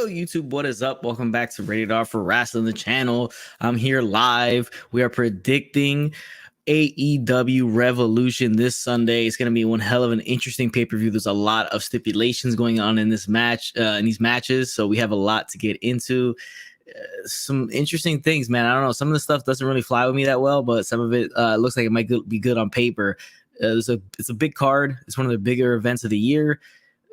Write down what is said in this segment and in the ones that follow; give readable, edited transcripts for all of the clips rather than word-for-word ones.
Yo, YouTube, what is up? Welcome back to Rated R for Rasslin, the channel. I'm here live. We are predicting AEW Revolution this Sunday. It's going to be one hell of an interesting pay-per-view. There's a lot of stipulations going on in this match, in these matches, so we have a lot to get into. Some interesting things, man. I don't know. Some of the stuff doesn't really fly with me that well, but some of it looks like it might be good on paper. It's a big card. It's one of the bigger events of the year.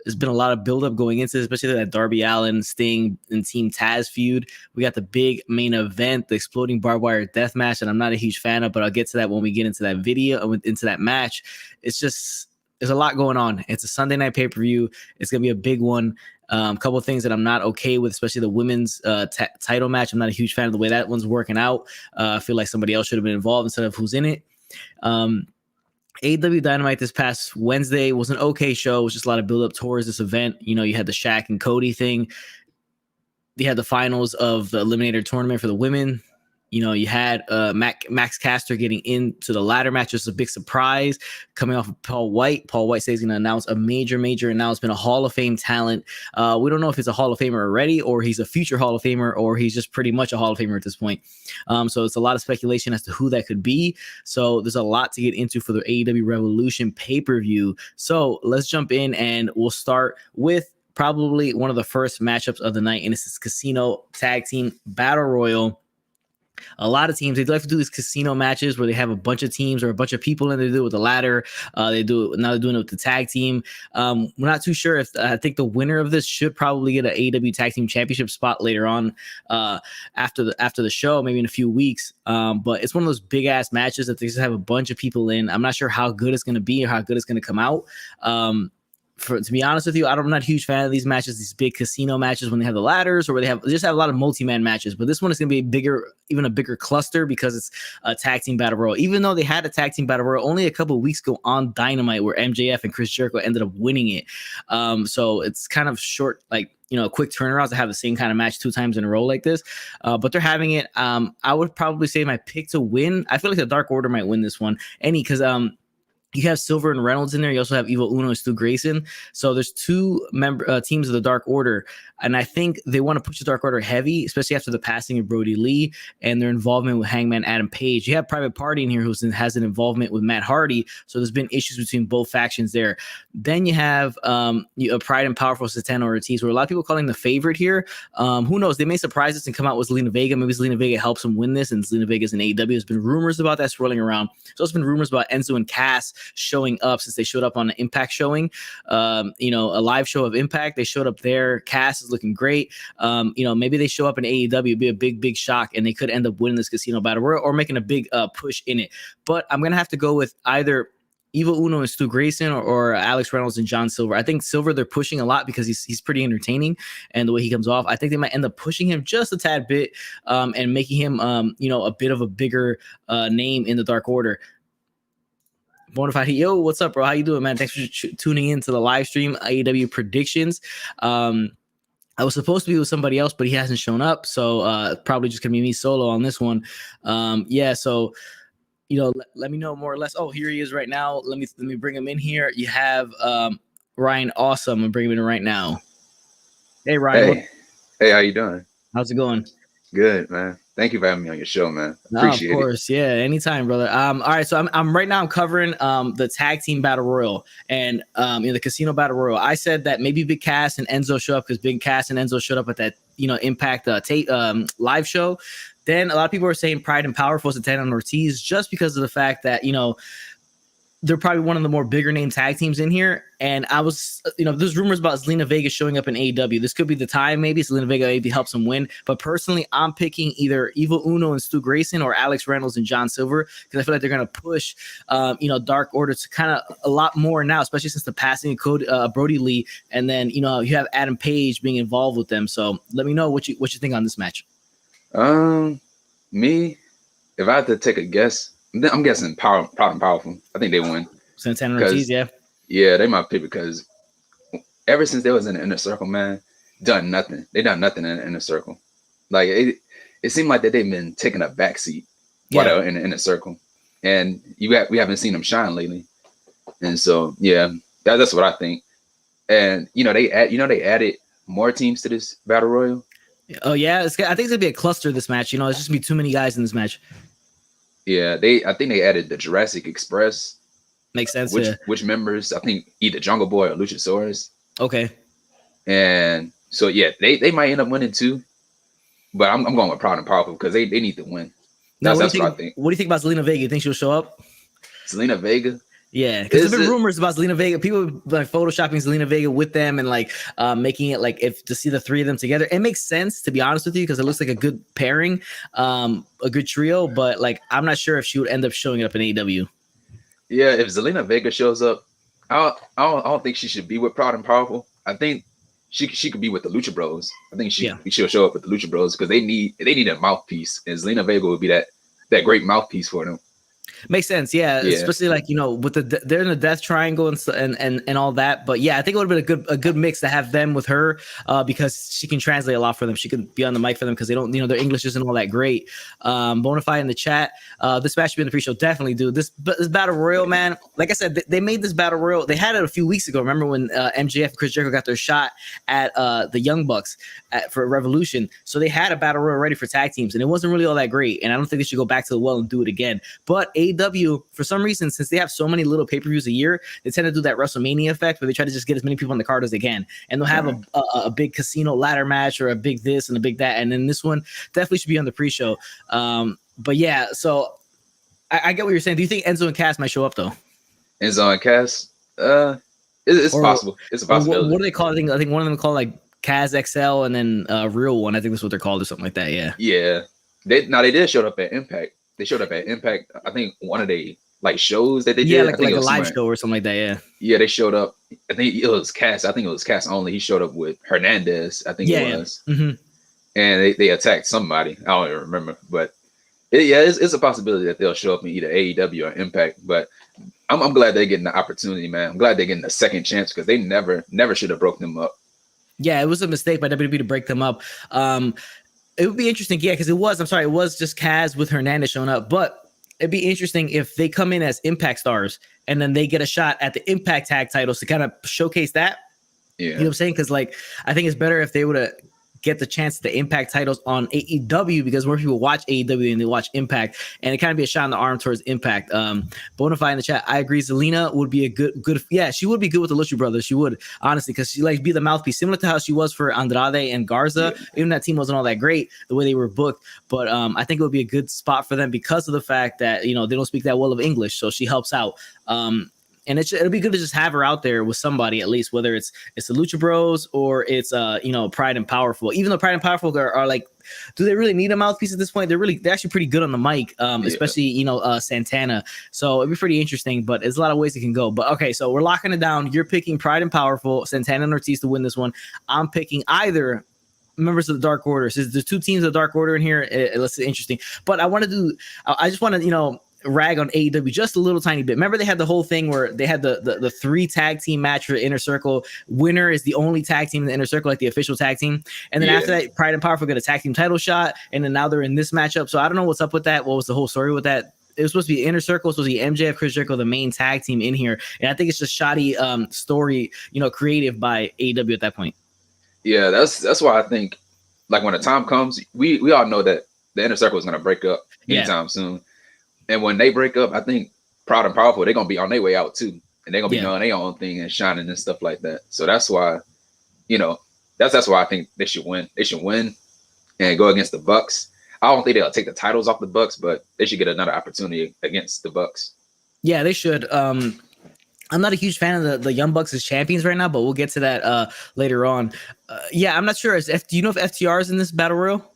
There's been a lot of buildup going into it, especially that Darby Allin, Sting, and Team Taz feud. We got the big main event, the exploding barbed wire deathmatch, and I'm not a huge fan of, but I'll get to that when we get into that video, into that match. It's just, there's a lot going on. It's a Sunday night pay-per-view. It's going to be a big one. A couple of things that I'm not okay with, especially the women's title match. I'm not a huge fan of the way that one's working out. I feel like somebody else should have been involved instead of who's in it. AEW Dynamite this past Wednesday was an okay show. It was just a lot of build up towards this event. You know, you had the Shaq and Cody thing. You had the finals of the Eliminator tournament for the women. You know, you had Max Caster getting into the ladder match. Just a big surprise coming off of Paul White. Paul White says he's going to announce a major announcement, a Hall of Fame talent. We don't know if he's a Hall of Famer already, or he's a future Hall of Famer, or he's just pretty much a Hall of Famer at this point. So it's a lot of speculation as to who that could be. So there's a lot to get into for the AEW Revolution pay-per-view. So let's jump in, and we'll start with probably one of the first matchups of the night, and this is Casino Tag Team Battle Royal. A lot of teams, they like to do these casino matches where they have a bunch of teams or a bunch of people, and they do it with the ladder. They do it now. They're doing it with the tag team. We're not too sure if I think the winner of this should probably get an AEW Tag Team Championship spot later on after the show, maybe in a few weeks. But it's one of those big ass matches that they just have a bunch of people in. I'm not sure how good it's going to be or how good it's going to come out. To be honest with you, I'm not a huge fan of these matches, these big casino matches when they have the ladders or where they just have a lot of multi-man matches. But this one is going to be even a bigger cluster because it's a tag team battle royal. Even though they had a tag team battle royal only a couple of weeks ago on Dynamite, where MJF and Chris Jericho ended up winning it. So it's kind of short, like, you know, a quick turnaround to have the same kind of match 2 times in a row like this. But they're having it. I would probably say my pick to win. I feel like the Dark Order might win this one. Because you have Silver and Reynolds in there. You also have Evil Uno and Stu Grayson. So there's 2 teams of the Dark Order. And I think they want to push the Dark Order heavy, especially after the passing of Brody Lee and their involvement with Hangman Adam Page. You have Private Party in here who has an involvement with Matt Hardy. So there's been issues between both factions there. Then you have Pride and Powerful Santana Ortiz, where a lot of people calling the favorite here. Who knows? They may surprise us and come out with Selena Vega. Maybe Selena Vega helps them win this, and Selena Vega's in AEW. There's been rumors about that swirling around. So there's been rumors about Enzo and Cass showing up since they showed up on the Impact showing. A live show of Impact. They showed up there. Cass is looking great. Maybe they show up in AEW. It'd be a big shock, and they could end up winning this casino battle royal or making a big push in it. But I'm gonna have to go with either Evil Uno and Stu Grayson or Alex Reynolds and John Silver. I think Silver they're pushing a lot because he's pretty entertaining, and the way he comes off, I think they might end up pushing him just a tad bit and making him a bit of a bigger name in the Dark Order. Bonafide, yo, what's up, bro? How you doing, man? Thanks for tuning in to the live stream AEW predictions. I was supposed to be with somebody else, but he hasn't shown up, so probably just gonna be me solo on this one. So let me know more or less. Oh, here he is right now. Let me bring him in here. You have RyanAwesome. I'm bringing him in right now. Hey, Ryan. Hey, how you doing? How's it going? Good, man. Thank you for having me on your show, man. Appreciate it. Of course, yeah, anytime, brother. All right, so I'm right now. I'm covering the tag team battle royal and in the casino battle royal. I said that maybe Big Cass and Enzo show up because Big Cass and Enzo showed up at that Impact live show. Then a lot of people are saying Pride and Powerful Santana and Ortiz just because of the fact that they're probably one of the more bigger name tag teams in here. And I was, there's rumors about Selena Vega showing up in AEW. This could be the time. Maybe Selena Vega maybe helps him win. But personally, I'm picking either Evil Uno and Stu Grayson or Alex Reynolds and John Silver because I feel like they're going to push, Dark Order to kind of a lot more now, especially since the passing of Brody Lee. And then, you have Adam Page being involved with them. So let me know what you think on this match. Me, if I had to take a guess, I'm guessing Proud and Powerful. I think they win. Santana Ortiz, yeah. Yeah, they might pick because ever since they was in the Inner Circle, man, done nothing. They done nothing in the Inner Circle. Like it seemed like that they've been taking a backseat while they were in the Inner Circle, and we haven't seen them shine lately. And so that's what I think. And they added more teams to this battle royal. Oh yeah, I think it's gonna be a cluster this match. You know, it's just gonna be too many guys in this match. Yeah, I think they added the Jurassic Express. Makes sense. Which members? I think either Jungle Boy or Luchasaurus. Okay. And so yeah, they might end up winning too. But I'm going with Proud and Powerful because they need to win. That's what I think. What do you think about Selena Vega? You think she'll show up? Selena Vega? Yeah, because there's been rumors about Selena Vega. People like photoshopping Selena Vega with them and like making it like if to see the three of them together. It makes sense, to be honest with you, because it looks like a good pairing, a good trio. But like, I'm not sure if she would end up showing up in AEW. Yeah, if Selena Vega shows up, I don't think she should be with Proud and Powerful. I think she could be with the Lucha Bros. I think she'll show up with the Lucha Bros because they need a mouthpiece, and Selena Vega would be that great mouthpiece for them. Makes sense, yeah. Especially like, you know, with they're in the death triangle and all that. But yeah, I think it would have been a good mix to have them with her because she can translate a lot for them. She could be on the mic for them because they don't, you know, their English isn't all that great. Bonafide in the chat. This match should be in the pre-show. Definitely, dude. This battle royal, man. Like I said, they made this battle royal. They had it a few weeks ago. Remember when MJF and Chris Jericho got their shot at the Young Bucks for Revolution? So they had a battle royal ready for tag teams, and it wasn't really all that great. And I don't think they should go back to the well and do it again. But AEW, for some reason, since they have so many little pay-per-views a year, they tend to do that WrestleMania effect where they try to just get as many people on the card as they can. And they'll have a big casino ladder match or a big this and a big that. And then this one definitely should be on the pre-show. But yeah, so I get what you're saying. Do you think Enzo and Cass might show up though? Enzo and Cass? It's possible. It's a possibility. What do they call it? I think one of them called like Cass XL and then Real One. I think that's what they're called or something like that. Yeah. Yeah. They did show up at Impact. They showed up at Impact. I think one of the like shows that they did. Yeah, like a live show or something like that. Yeah. Yeah, they showed up. I think it was Cass. I think it was Cass only. He showed up with Hernandez. I think it was. Yeah. Mm-hmm. And they attacked somebody. I don't even remember. But it's a possibility that they'll show up in either AEW or Impact. But I'm glad they're getting the opportunity, man. I'm glad they're getting a second chance because they never should have broke them up. Yeah, it was a mistake by WWE to break them up. It would be interesting, yeah, because it was just Kaz with Hernandez showing up. But it'd be interesting if they come in as Impact stars and then they get a shot at the Impact tag titles to kind of showcase that. Yeah. You know what I'm saying? Because like, I think it's better if they would have get the chance to Impact titles on AEW because more people watch AEW than they watch Impact, and it kind of be a shot in the arm towards Impact. Bonafide in the chat, I agree. Zelina would be a good. Yeah, she would be good with the Lucha Brothers. She would, honestly, because she like be the mouthpiece, similar to how she was for Andrade and Garza. Yeah. Even that team wasn't all that great the way they were booked, but I think it would be a good spot for them because of the fact that they don't speak that well of English, so she helps out. And it'll be good to just have her out there with somebody at least, whether it's the Lucha Bros or it's Pride and Powerful. Even though Pride and Powerful are like, do they really need a mouthpiece at this point? They're actually pretty good on the mic, especially Santana. So it'd be pretty interesting, but there's a lot of ways it can go. But okay, so we're locking it down. You're picking Pride and Powerful, Santana and Ortiz to win this one. I'm picking either members of the Dark Order. So there's two teams of the Dark Order in here. It's interesting, but I just want to rag on AEW just a little tiny bit. Remember they had the whole thing where they had the 3 tag team match for Inner Circle. Winner is the only tag team in the Inner Circle, like the official tag team. And then after that, Pride and Powerful got a tag team title shot, and then now they're in this matchup. So I don't know what's up with that. What was the whole story with that? It was supposed to be Inner Circle, supposed to be MJF, Chris Jericho, the main tag team in here. And I think it's just shoddy story, creative by AEW at that point. Yeah, that's why I think like when the time comes, we all know that the Inner Circle is going to break up anytime soon. And when they break up, I think Proud and Powerful, they're going to be on their way out too. And they're going to be doing their own thing and shining and stuff like that. So that's why, that's why I think they should win. They should win and go against the Bucks. I don't think they'll take the titles off the Bucks, but they should get another opportunity against the Bucks. Yeah, they should. I'm not a huge fan of the Young Bucks as champions right now, but we'll get to that later on. I'm not sure. Do you know if FTR is in this battle royal?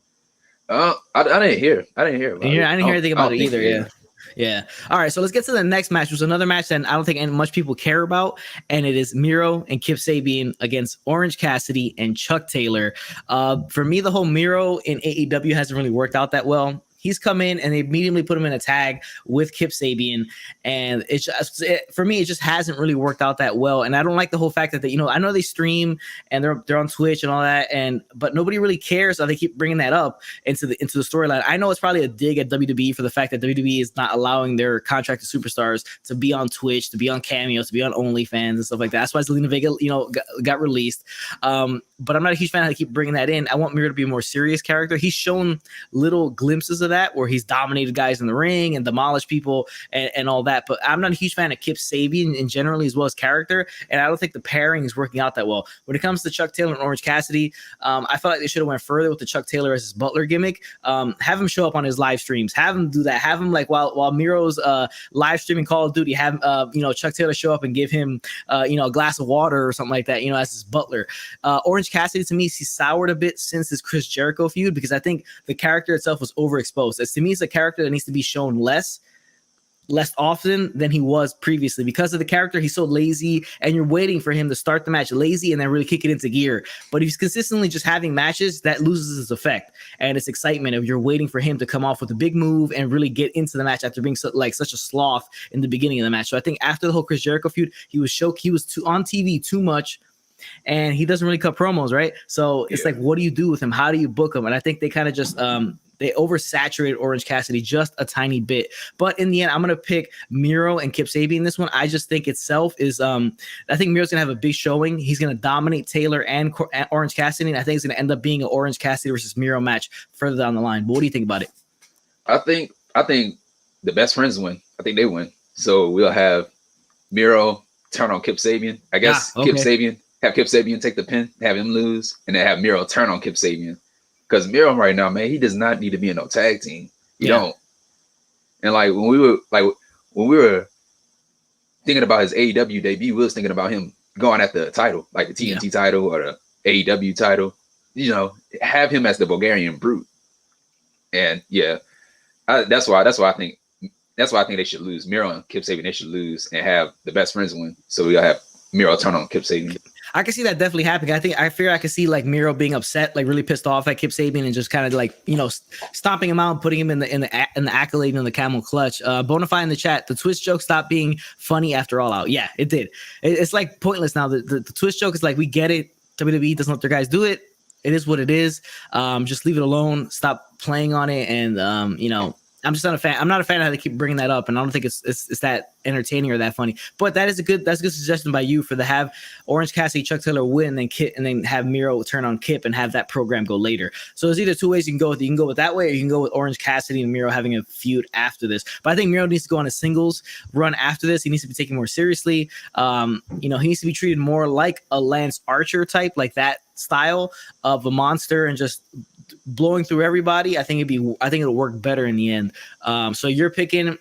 I didn't hear. I didn't hear anything about it either. Yeah. All right. So let's get to the next match, which is another match that I don't think much people care about. And it is Miro and Kip Sabian against Orange Cassidy and Chuck Taylor. For me, the whole Miro in AEW hasn't really worked out that well. he's come in and they immediately put him in a tag with Kip Sabian, and it's just, for me, it just hasn't really worked out that well. And I don't like the whole fact that they, I know they stream and they're on Twitch and all that, but nobody really cares. So they keep bringing that up into the storyline. I know it's probably a dig at WWE for the fact that WWE is not allowing their contracted superstars to be on Twitch, to be on Cameo, to be on OnlyFans and stuff like that. That's why Selena Vega, got released. But I'm not a huge fan of how they keep bringing that in. I want Miro to be a more serious character. He's shown little glimpses of that where he's dominated guys in the ring and demolished people and all that. But I'm not a huge fan of Kip Sabian in generally as well as character. And I don't think the pairing is working out that well. When it comes to Chuck Taylor and Orange Cassidy, I felt like they should have went further with the Chuck Taylor as his butler gimmick. Have him show up on his live streams. Have him do that. Have him while Miro's live streaming Call of Duty, have Chuck Taylor show up and give him a glass of water or something like that, as his butler. Orange Cassidy, to me, he's soured a bit since his Chris Jericho feud because I think the character itself was overexposed. As to me, it's a character that needs to be shown less often than he was previously. Because of the character, he's so lazy, and you're waiting for him to start the match lazy and then really kick it into gear. But if he's consistently just having matches, that loses its effect and its excitement of you're waiting for him to come off with a big move and really get into the match after being such a sloth in the beginning of the match. So I think after the whole Chris Jericho feud, he was on TV too much, and he doesn't really cut promos, right? So it's like, what do you do with him? How do you book him? And I think they kind of just they oversaturated Orange Cassidy just a tiny bit. But in the end, I'm going to pick Miro and Kip Sabian. This one, I just think itself is I think Miro's going to have a big showing. He's going to dominate Taylor and Orange Cassidy, and I think it's going to end up being an Orange Cassidy versus Miro match further down the line. But what do you think about it? I think the best friends win. I think they win. So we'll have Miro turn on Kip Sabian. I guess Kip Sabian take the pin, have him lose, and then have Miro turn on Kip Sabian. Because Miro right now, man, he does not need to be in no tag team. He don't. And when we were thinking about his AEW debut, we was thinking about him going at the title, like the TNT title or the AEW title. Have him as the Bulgarian Brute. And that's why I think they should lose. Miro and Kip Sabian, they should lose and have the best friends win. So we'll have Miro turn on Kip Sabian. I can see that definitely happening. I fear I could see Miro being upset, really pissed off at Kip Sabian and just kind of stomping him out, putting him in the accolade and the camel clutch. Bonafide in the chat, the Twitch joke stopped being funny after All Out. Yeah, it did. It's pointless now. The Twitch joke is we get it. WWE doesn't let their guys do it. It is what it is. Just leave it alone. Stop playing on it. And I'm just not a fan. I'm not a fan of how they keep bringing that up, and I don't think it's that entertaining or that funny. But that's a good suggestion by you for the have Orange Cassidy, Chuck Taylor win, and then have Miro turn on Kip and have that program go later. So there's either two ways you can go with it. You can go with that way, or you can go with Orange Cassidy and Miro having a feud after this. But I think Miro needs to go on a singles run after this. He needs to be taken more seriously. He needs to be treated more like a Lance Archer type, like that style of a monster and just blowing through everybody. I think it'll work better in the end. So you're picking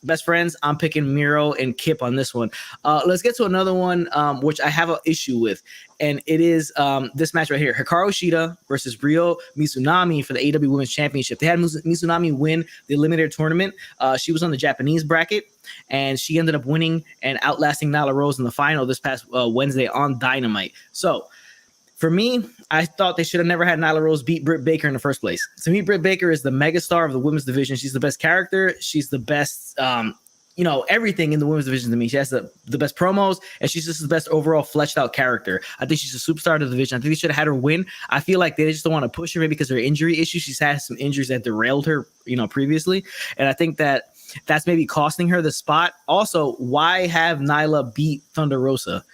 best friends. I'm picking Miro and Kip on this one. Let's get to another one, which I have an issue with, and it is this match right here: Hikaru Shida versus Ryo Mizunami for the AEW Women's Championship. They had Mizunami win the Eliminator tournament. She was on the Japanese bracket, and she ended up winning and outlasting Nyla Rose in the final this past Wednesday on Dynamite. So for me, I thought they should have never had Nyla Rose beat Britt Baker in the first place. To me, Britt Baker is the megastar of the women's division. She's the best character. She's the best, everything in the women's division to me. She has the best promos, and she's just the best overall fleshed out character. I think she's a superstar of the division. I think they should have had her win. I feel like they just don't want to push her maybe because of her injury issues. She's had some injuries that derailed her, previously. And I think that's maybe costing her the spot. Also, why have Nyla beat Thunder Rosa?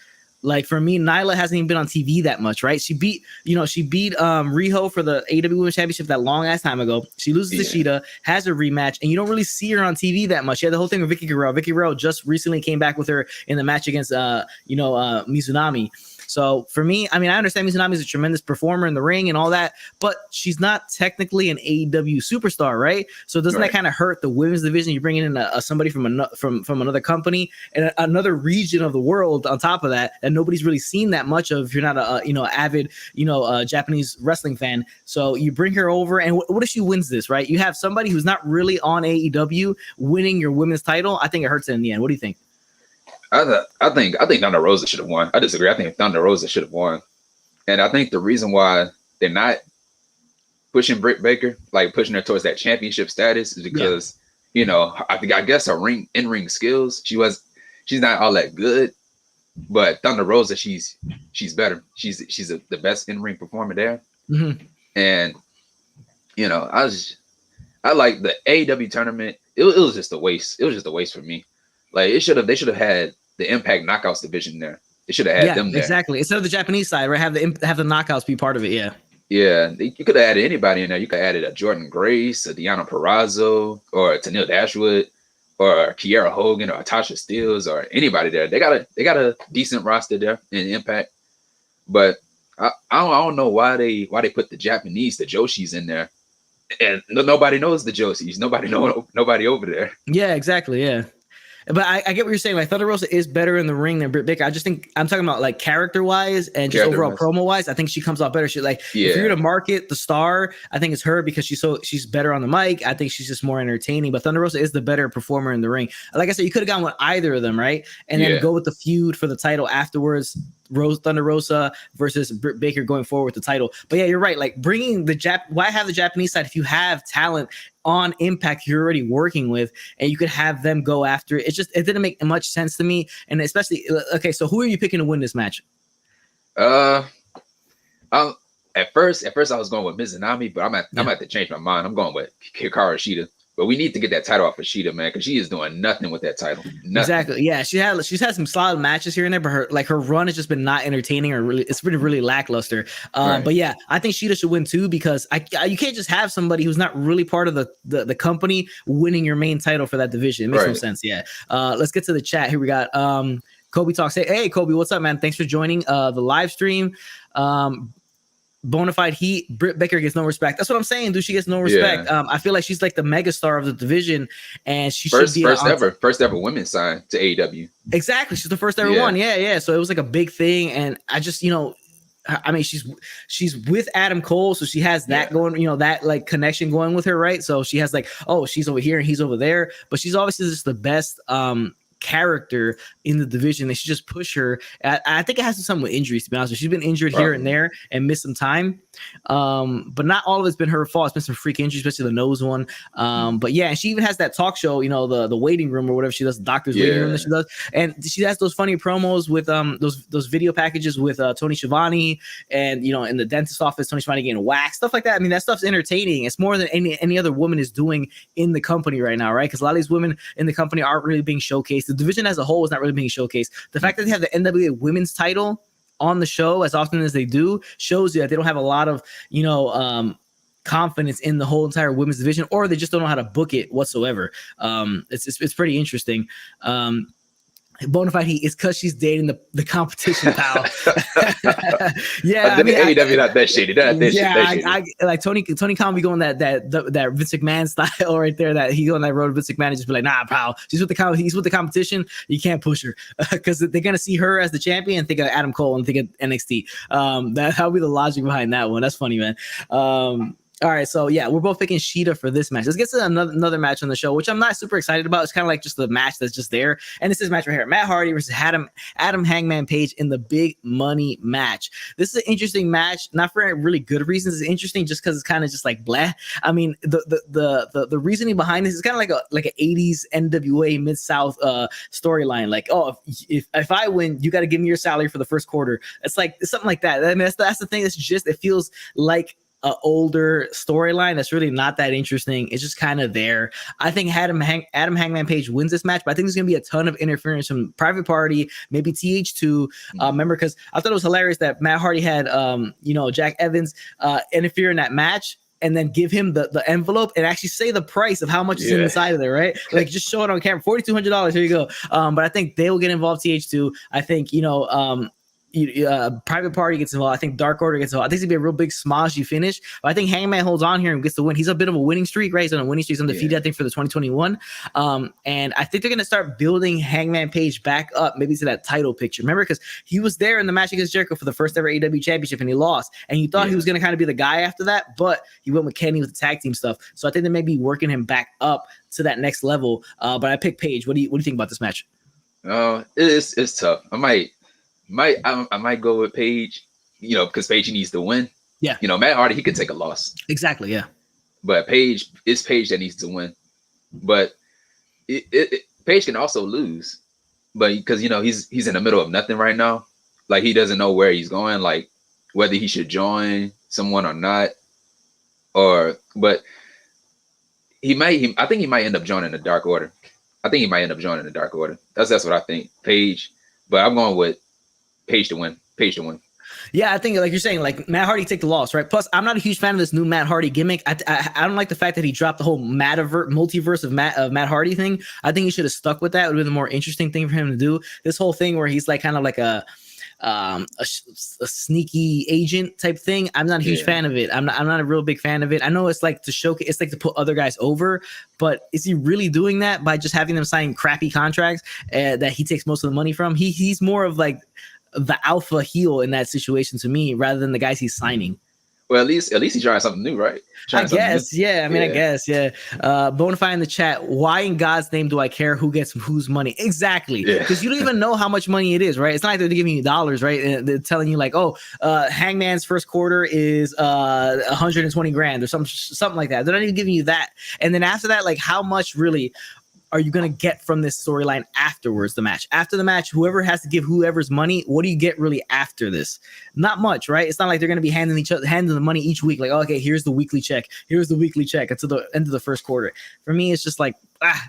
For me, Nyla hasn't even been on TV that much, right? She beat Riho for the AEW Women's Championship that long ass time ago. She loses to Shida, has a rematch, and you don't really see her on TV that much. She had the whole thing with Vicky Guerrero. Vicky Guerrero just recently came back with her in the match against Mizunami. So for me, I understand Mizunami is a tremendous performer in the ring and all that, but she's not technically an AEW superstar, right? So doesn't that kind of hurt the women's division? You're bringing in somebody from another company and another region of the world on top of that nobody's really seen that much of if you're not a avid Japanese wrestling fan. So you bring her over, and what if she wins this, right? You have somebody who's not really on AEW winning your women's title. I think it hurts it in the end. What do you think? I think Thunder Rosa should have won. I disagree. I think Thunder Rosa should have won, and I think the reason why they're not pushing Britt Baker, like pushing her towards that championship status, is because I guess her in-ring skills, she's not all that good, but Thunder Rosa, she's better. She's the best in-ring performer there. Mm-hmm. And I like the AEW tournament. It was just a waste. It was just a waste for me. Like they should have had the Impact Knockouts division there. They should have had them there. Exactly. Instead of the Japanese side, right? Have the knockouts be part of it. Yeah. Yeah, you could have added anybody in there. You could have added a Jordan Grace, a Deanna Purrazzo, or a Tenille Dashwood, or Kiera Hogan, or Tasha Steelz, or anybody there. They got a decent roster there in Impact, but I don't know why they put the Japanese, the Joshis in there, and nobody knows the Joshis. Nobody over there. Yeah, exactly. Yeah. But I get what you're saying. Like Thunder Rosa is better in the ring than Britt Baker. I just think I'm talking about like character wise and just overall promo wise. I think she comes out better. She if you're gonna market the star, I think it's her because she's better on the mic. I think she's just more entertaining. But Thunder Rosa is the better performer in the ring. Like I said, you could have gone with either of them, right? And then go with the feud for the title afterwards. Thunder Rosa versus Britt Baker going forward with the title. But yeah, you're right. Like bringing why have the Japanese side if you have talent on Impact you're already working with, and you could have them go after it. It didn't make much sense to me, and especially okay. So who are you picking to win this match? At first I was going with Mizunami, but I'm at to change my mind. I'm going with Hikaru Shida. But we need to get that title off of Shida, man, because she is doing nothing with that title. Nothing. Exactly. Yeah, she's had some solid matches here and there, but her run has just been not entertaining or it's been really lackluster. Right. But yeah, I think Shida should win too because you can't just have somebody who's not really part of the company winning your main title for that division. It makes no sense. Yeah. Let's get to the chat. Here we got Kobe talks. Hey Kobe, what's up, man? Thanks for joining the live stream. Bonafide Heat, Britt Baker gets no respect. That's what I'm saying, dude. She gets no respect. Yeah. I feel like she's like the megastar of the division, and she should be first ever women signed to AEW. Exactly, she's the first ever one. Yeah. So it was like a big thing, and I just I mean, she's with Adam Cole, so she has that going, that like connection going with her, right? So she has like, oh, she's over here and he's over there, but she's obviously just the best character in the division. They should just push her. I think it has to do something with injuries, to be honest with you. She's been injured here and there and missed some time. But not all of it's been her fault. It's been some freak injuries, especially the nose one. But yeah, and she even has that talk show, the waiting room or whatever she does, the doctor's waiting room that she does. And she has those funny promos with those video packages with Tony Schiavone and in the dentist office, Tony Schiavone getting waxed, stuff like that. I mean, that stuff's entertaining. It's more than any other woman is doing in the company right now, right? Because a lot of these women in the company aren't really being showcased. The division as a whole is not really being showcased. The fact that they have the NWA women's title on the show as often as they do shows you that they don't have a lot of, confidence in the whole entire women's division, or they just don't know how to book it whatsoever. It's pretty interesting. Bonafide Heat is because she's dating the competition pal. Yeah, I mean, AEW not that shady. I like Tony Khan be going that Vince McMahon style right there. That he on that road, Vince McMahon just be like, nah, pal, he's with the competition. You can't push her because they're gonna see her as the champion and think of Adam Cole and think of NXT. That'll be the logic behind that one. That's funny, man. All right, so yeah, we're both picking Shida for this match. Let's get to another match on the show, which I'm not super excited about. It's kind of like just the match that's just there. And it's this match right here. Matt Hardy versus Adam Hangman Page in the big money match. This is an interesting match, not for really good reasons. It's interesting just because it's kind of just like blah. I mean, the reasoning behind this is kind of like an 80s NWA Mid-South storyline. Like, oh, if I win, you got to give me your salary for the first quarter. It's like something like that. I mean, that's the thing. It's just, it feels like an older storyline that's really not that interesting. It's just kind of there. I think Adam Hangman Page wins this match, but I think there's going to be a ton of interference from Private Party, maybe TH2. Remember, because I thought it was hilarious that Matt Hardy had, Jack Evans interfere in that match and then give him the envelope and actually say the price of how much is inside of there, right? Like just show it on camera, $4,200. Here you go. But I think they will get involved. TH2. I think, Private Party gets involved. I think Dark Order gets involved. I think it's gonna be a real big smodgy finish. But I think Hangman holds on here and gets the win. He's a bit of a winning streak, right? He's on a winning streak. He's undefeated, I think, for the 2021. And I think they're gonna start building Hangman Page back up, maybe to that title picture. Remember, because he was there in the match against Jericho for the first ever AEW championship and he lost. And you thought he was gonna kind of be the guy after that, but he went with Kenny with the tag team stuff. So I think they may be working him back up to that next level. But I picked Page. What do you think about this match? It's tough. I might go with Paige, because Paige needs to win. Yeah. You know, Matt Hardy, he could take a loss. Exactly. Yeah. But it's Paige that needs to win. But Paige can also lose. But because, you know, he's in the middle of nothing right now. Like, he doesn't know where he's going, like whether he should join someone or not. But I think he might end up joining the Dark Order. That's what I think. Paige. But I'm going with Paige to win. Yeah, I think like you're saying, like Matt Hardy take the loss, right? Plus, I'm not a huge fan of this new Matt Hardy gimmick. I don't like the fact that he dropped the whole multiverse of Matt Hardy thing. I think he should have stuck with that. It would have been the more interesting thing for him to do. This whole thing where he's like kind of like a sneaky agent type thing. I'm not a huge fan of it. I'm not a real big fan of it. I know it's like to showcase, it's like to put other guys over, but is he really doing that by just having them sign crappy contracts that he takes most of the money from? He's more of like the alpha heel in that situation to me, rather than the guys he's signing. Well, at least he's trying something new, right? I guess, yeah. I guess, yeah. Bonafide in the chat. Why in God's name do I care who gets whose money? Exactly, because you don't even know how much money it is, right? It's not like they're giving you dollars, right? And they're telling you like, oh, Hangman's first quarter is 120 grand or something like that. They're not even giving you that. And then after that, like, how much really are you going to get from this storyline afterwards, the match? After the match, whoever has to give whoever's money, what do you get really after this? Not much, right? It's not like they're going to be handing the money each week. Like, okay, here's the weekly check. Here's the weekly check until the end of the first quarter. For me, it's just like,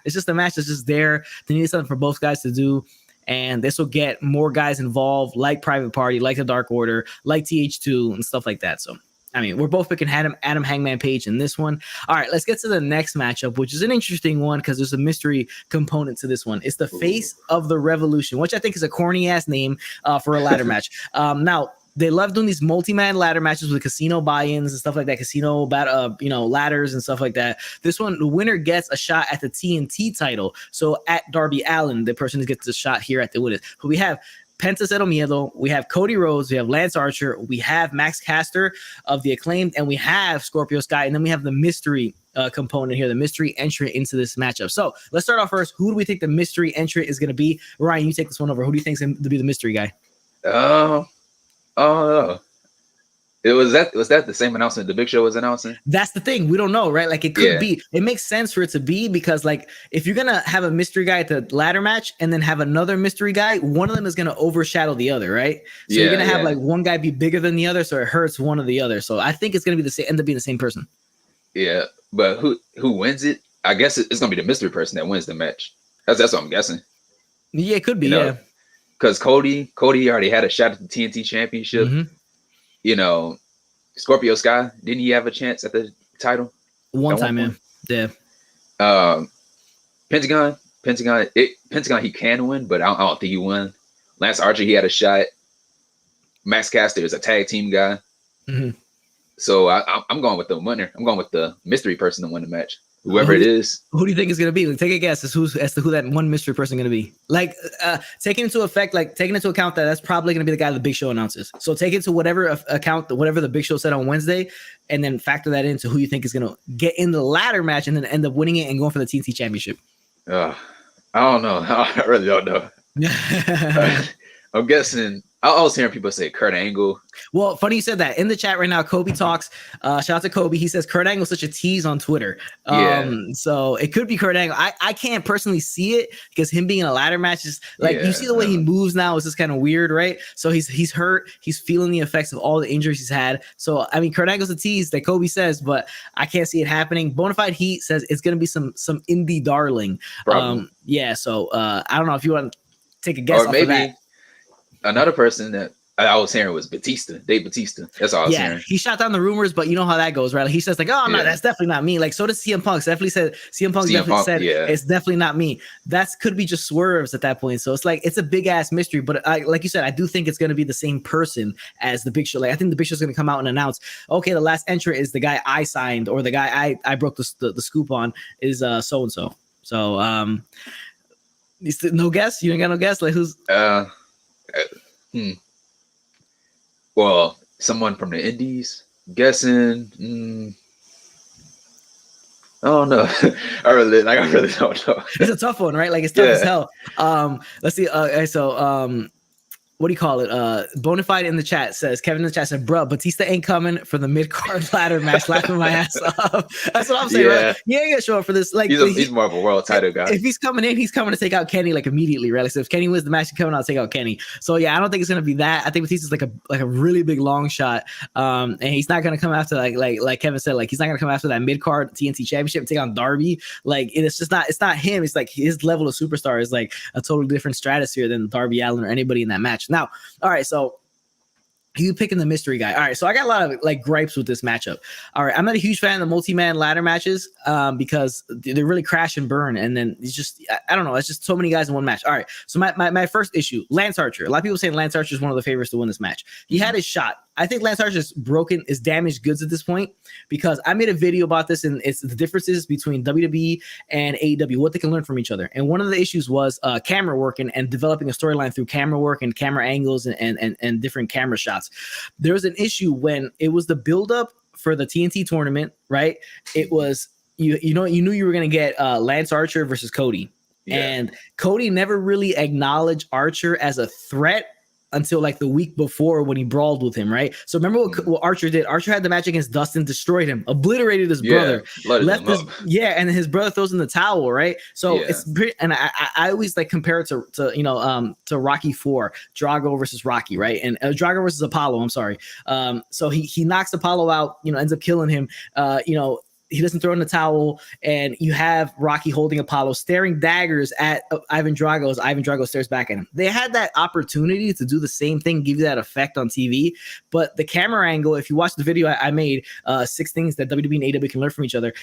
it's just a match that's just there. They need something for both guys to do. And this will get more guys involved, like Private Party, like the Dark Order, like TH2 and stuff like that. So, I mean, we're both picking Adam Hangman Page in this one. All right, let's get to the next matchup, which is an interesting one because there's a mystery component to this one. It's the Face of the Revolution, which I think is a corny-ass name for a ladder match. Now, they love doing these multi-man ladder matches with casino buy-ins and stuff like that, casino ladders and stuff like that. This one, the winner gets a shot at the TNT title. So at Darby Allin, the person who gets the shot here at the winner. But we have Penta Cero Miedo, we have Cody Rhodes, we have Lance Archer, we have Max Caster of the Acclaimed, and we have Scorpio Sky, and then we have the mystery component here, the mystery entrant into this matchup. So let's start off first. Who do we think the mystery entrant is going to be? Ryan, you take this one over. Who do you think is going to be the mystery guy? Was that the same announcement the Big Show was announcing? That's the thing. We don't know, right? Like, it could be. It makes sense for it to be because, like, if you're gonna have a mystery guy at the ladder match and then have another mystery guy, one of them is gonna overshadow the other, right? So you're gonna have like one guy be bigger than the other, so it hurts one of the other. So I think it's gonna be end up being the same person. Yeah, but who wins it? I guess it's gonna be the mystery person that wins the match. That's what I'm guessing. Yeah, it could be. Because Cody already had a shot at the TNT Championship. Mm-hmm. You know, Scorpio Sky, didn't he have a chance at the title? One time, man. Yeah. Pentagon, he can win, but I don't think he won. Lance Archer, he had a shot. Max Caster is a tag team guy. Mm-hmm. So I'm going with the winner. I'm going with the mystery person to win the match. Whoever it is. Who do you think is going to be? Like, take a guess as to who that one mystery person going to be. Like, taking into account that that's probably going to be the guy the Big Show announces. So take it to whatever the Big Show said on Wednesday, and then factor that into who you think is going to get in the ladder match and then end up winning it and going for the TNT Championship. I don't know. I really don't know. I'm guessing. I was hearing people say Kurt Angle. Well, funny you said that. In the chat right now, Kobe talks. Shout out to Kobe. He says Kurt Angle's such a tease on Twitter. So it could be Kurt Angle. I can't personally see it because him being in a ladder match is like, you see the way he moves now is just kind of weird, right? So he's hurt. He's feeling the effects of all the injuries he's had. So I mean, Kurt Angle's a tease that Kobe says, but I can't see it happening. Bonafide Heat says it's gonna be some indie darling. So I don't know if you want to take a guess, or maybe that. Another person that I was hearing was Batista, Dave Batista. That's all I was hearing. He shot down the rumors, but you know how that goes, right? Like, he says like, "Oh, no, that's definitely not me." Like, so does CM Punk. CM Punk definitely said it's definitely not me. That could be just swerves at that point. So it's like it's a big ass mystery. But like you said, I do think it's going to be the same person as the Big Show. Like, I think the Big Show is going to come out and announce, okay, the last entrant is the guy I signed, or the guy I broke the scoop on is so and so. So no guess. You ain't got no guess. Like, who's? Well, someone from the Indies. Guessing. I don't know. I really don't know. It's a tough one, right? Like, it's tough as hell. Let's see. what do you call it? Bonafide in the chat says, Kevin in the chat said, bro, Batista ain't coming for the mid-card ladder match, laughing my ass off. That's what I'm saying, right? Yeah, show up for this. Like he's more of a world title guy. If he's coming in, he's coming to take out Kenny like immediately, right? Like, so if Kenny wins the match, he's coming out to take out Kenny. So yeah, I don't think it's gonna be that. I think Batista's like a really big long shot. And he's not gonna come after like Kevin said, like he's not gonna come after that mid-card TNT championship and take on Darby. Like it's not him. It's like his level of superstar is like a totally different stratosphere than Darby Allin or anybody in that match. Now, all right, so you picking the mystery guy. All right, so I got a lot of like gripes with this matchup. All right, I'm not a huge fan of the multi-man ladder matches because they really crash and burn, and then it's just I don't know. It's just so many guys in one match. All right, so my first issue, Lance Archer. A lot of people saying Lance Archer is one of the favorites to win this match. He had his shot. I think Lance Archer is damaged goods at this point because I made a video about this, and it's the differences between WWE and AEW, what they can learn from each other. And one of the issues was camera work and developing a storyline through camera work and camera angles and different camera shots. There was an issue when it was the buildup for the TNT tournament, right? It was you knew you were going to get Lance Archer versus Cody, and Cody never really acknowledged Archer as a threat until like the week before when he brawled with him, right? So remember what Archer did? Archer had the match against Dustin, destroyed him, obliterated his brother, left his and his brother throws in the towel, right? So it's pretty, and I always like compare it to Rocky IV, Drago versus Rocky, right? And Drago versus Apollo, I'm sorry. So he knocks Apollo out, ends up killing him, he doesn't throw in the towel, and you have Rocky holding Apollo, staring daggers at Ivan Drago as Ivan Drago stares back at him. They had that opportunity to do the same thing, give you that effect on TV, but the camera angle, if you watch the video I made, 6 things that WWE and AEW can learn from each other,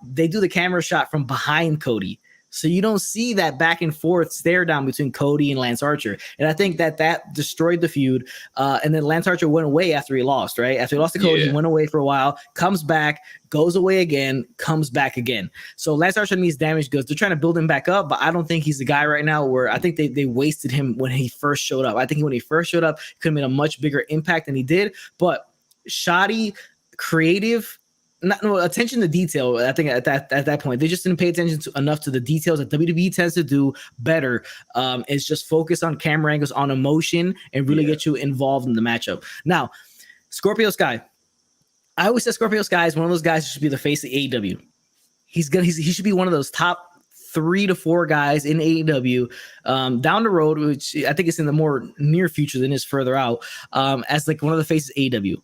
they do the camera shot from behind Cody. So you don't see that back and forth stare down between Cody and Lance Archer. And I think that destroyed the feud. And then Lance Archer went away after he lost, right? After he lost to Cody, he went away for a while, comes back, goes away again, comes back again. So Lance Archer needs damaged goods. They're trying to build him back up, but I don't think he's the guy right now where I think they wasted him when he first showed up. I think when he first showed up, he could have made a much bigger impact than he did. But shoddy, creative, attention to detail. I think at that point they just didn't pay attention enough to the details that WWE tends to do better. Is just focus on camera angles, on emotion, and really get you involved in the matchup. Now, Scorpio Sky. I always said Scorpio Sky is one of those guys who should be the face of AEW. He should be one of those top 3 to 4 guys in AEW down the road, which I think is in the more near future than is further out, as like one of the faces of AEW.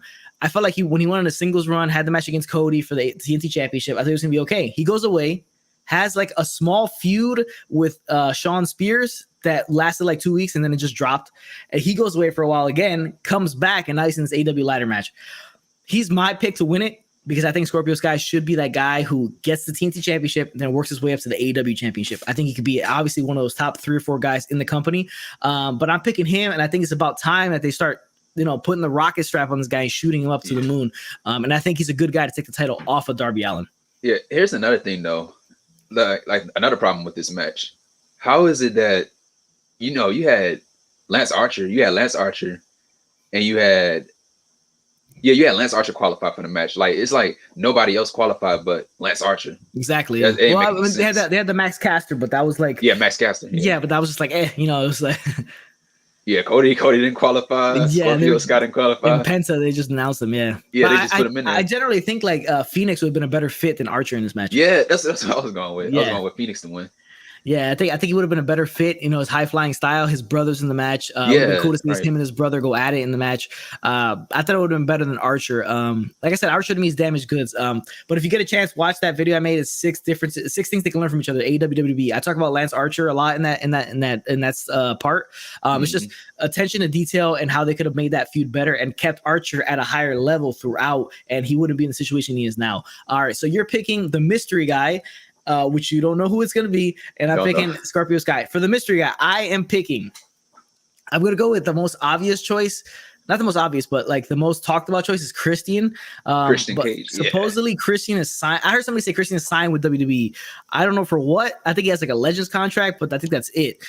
I felt like when he went on a singles run, had the match against Cody for the TNT Championship, I thought it was going to be okay. He goes away, has like a small feud with Shawn Spears that lasted like 2 weeks, and then it just dropped. And he goes away for a while again, comes back, and now he's in this AEW ladder match. He's my pick to win it because I think Scorpio Sky should be that guy who gets the TNT Championship and then works his way up to the AEW Championship. I think he could be obviously one of those top 3 or 4 guys in the company. But I'm picking him, and I think it's about time that they start putting the rocket strap on this guy and shooting him up to the moon. And I think he's a good guy to take the title off of Darby Allin. Yeah, here's another thing, though. Like another problem with this match. How is it that, you had Lance Archer, and you had Lance Archer qualified for the match. Like, it's like nobody else qualified but Lance Archer. Exactly. They had the Max Caster, but that was like... Yeah, Max Caster. Yeah, but that was just like, it was like... Yeah, Cody didn't qualify. Scorpio Sky didn't qualify. And Penta, they just announced him. Yeah, they just put him in there. I generally think like Phoenix would have been a better fit than Archer in this match. Yeah, that's what I was going with. Yeah. I was going with Phoenix to win. Yeah, I think he would have been a better fit. His high flying style. His brother's in the match. It would have been cool to see him and his brother go at it in the match. I thought it would have been better than Archer. Like I said, Archer to me is damaged goods. But if you get a chance, watch that video I made. It's 6 things they can learn from each other. AEW, WWE. I talk about Lance Archer a lot in that part. It's just attention to detail and how they could have made that feud better and kept Archer at a higher level throughout, and he wouldn't be in the situation he is now. All right, so you're picking the mystery guy. Which you don't know who it's going to be. And I'm picking Scorpio Sky. For the mystery guy, I'm going to go with the most obvious choice. Not the most obvious, but like the most talked about choice is Christian. Christian Cage. Supposedly Christian is signed. I heard somebody say Christian is signed with WWE. I don't know for what. I think he has like a Legends contract, but I think that's it.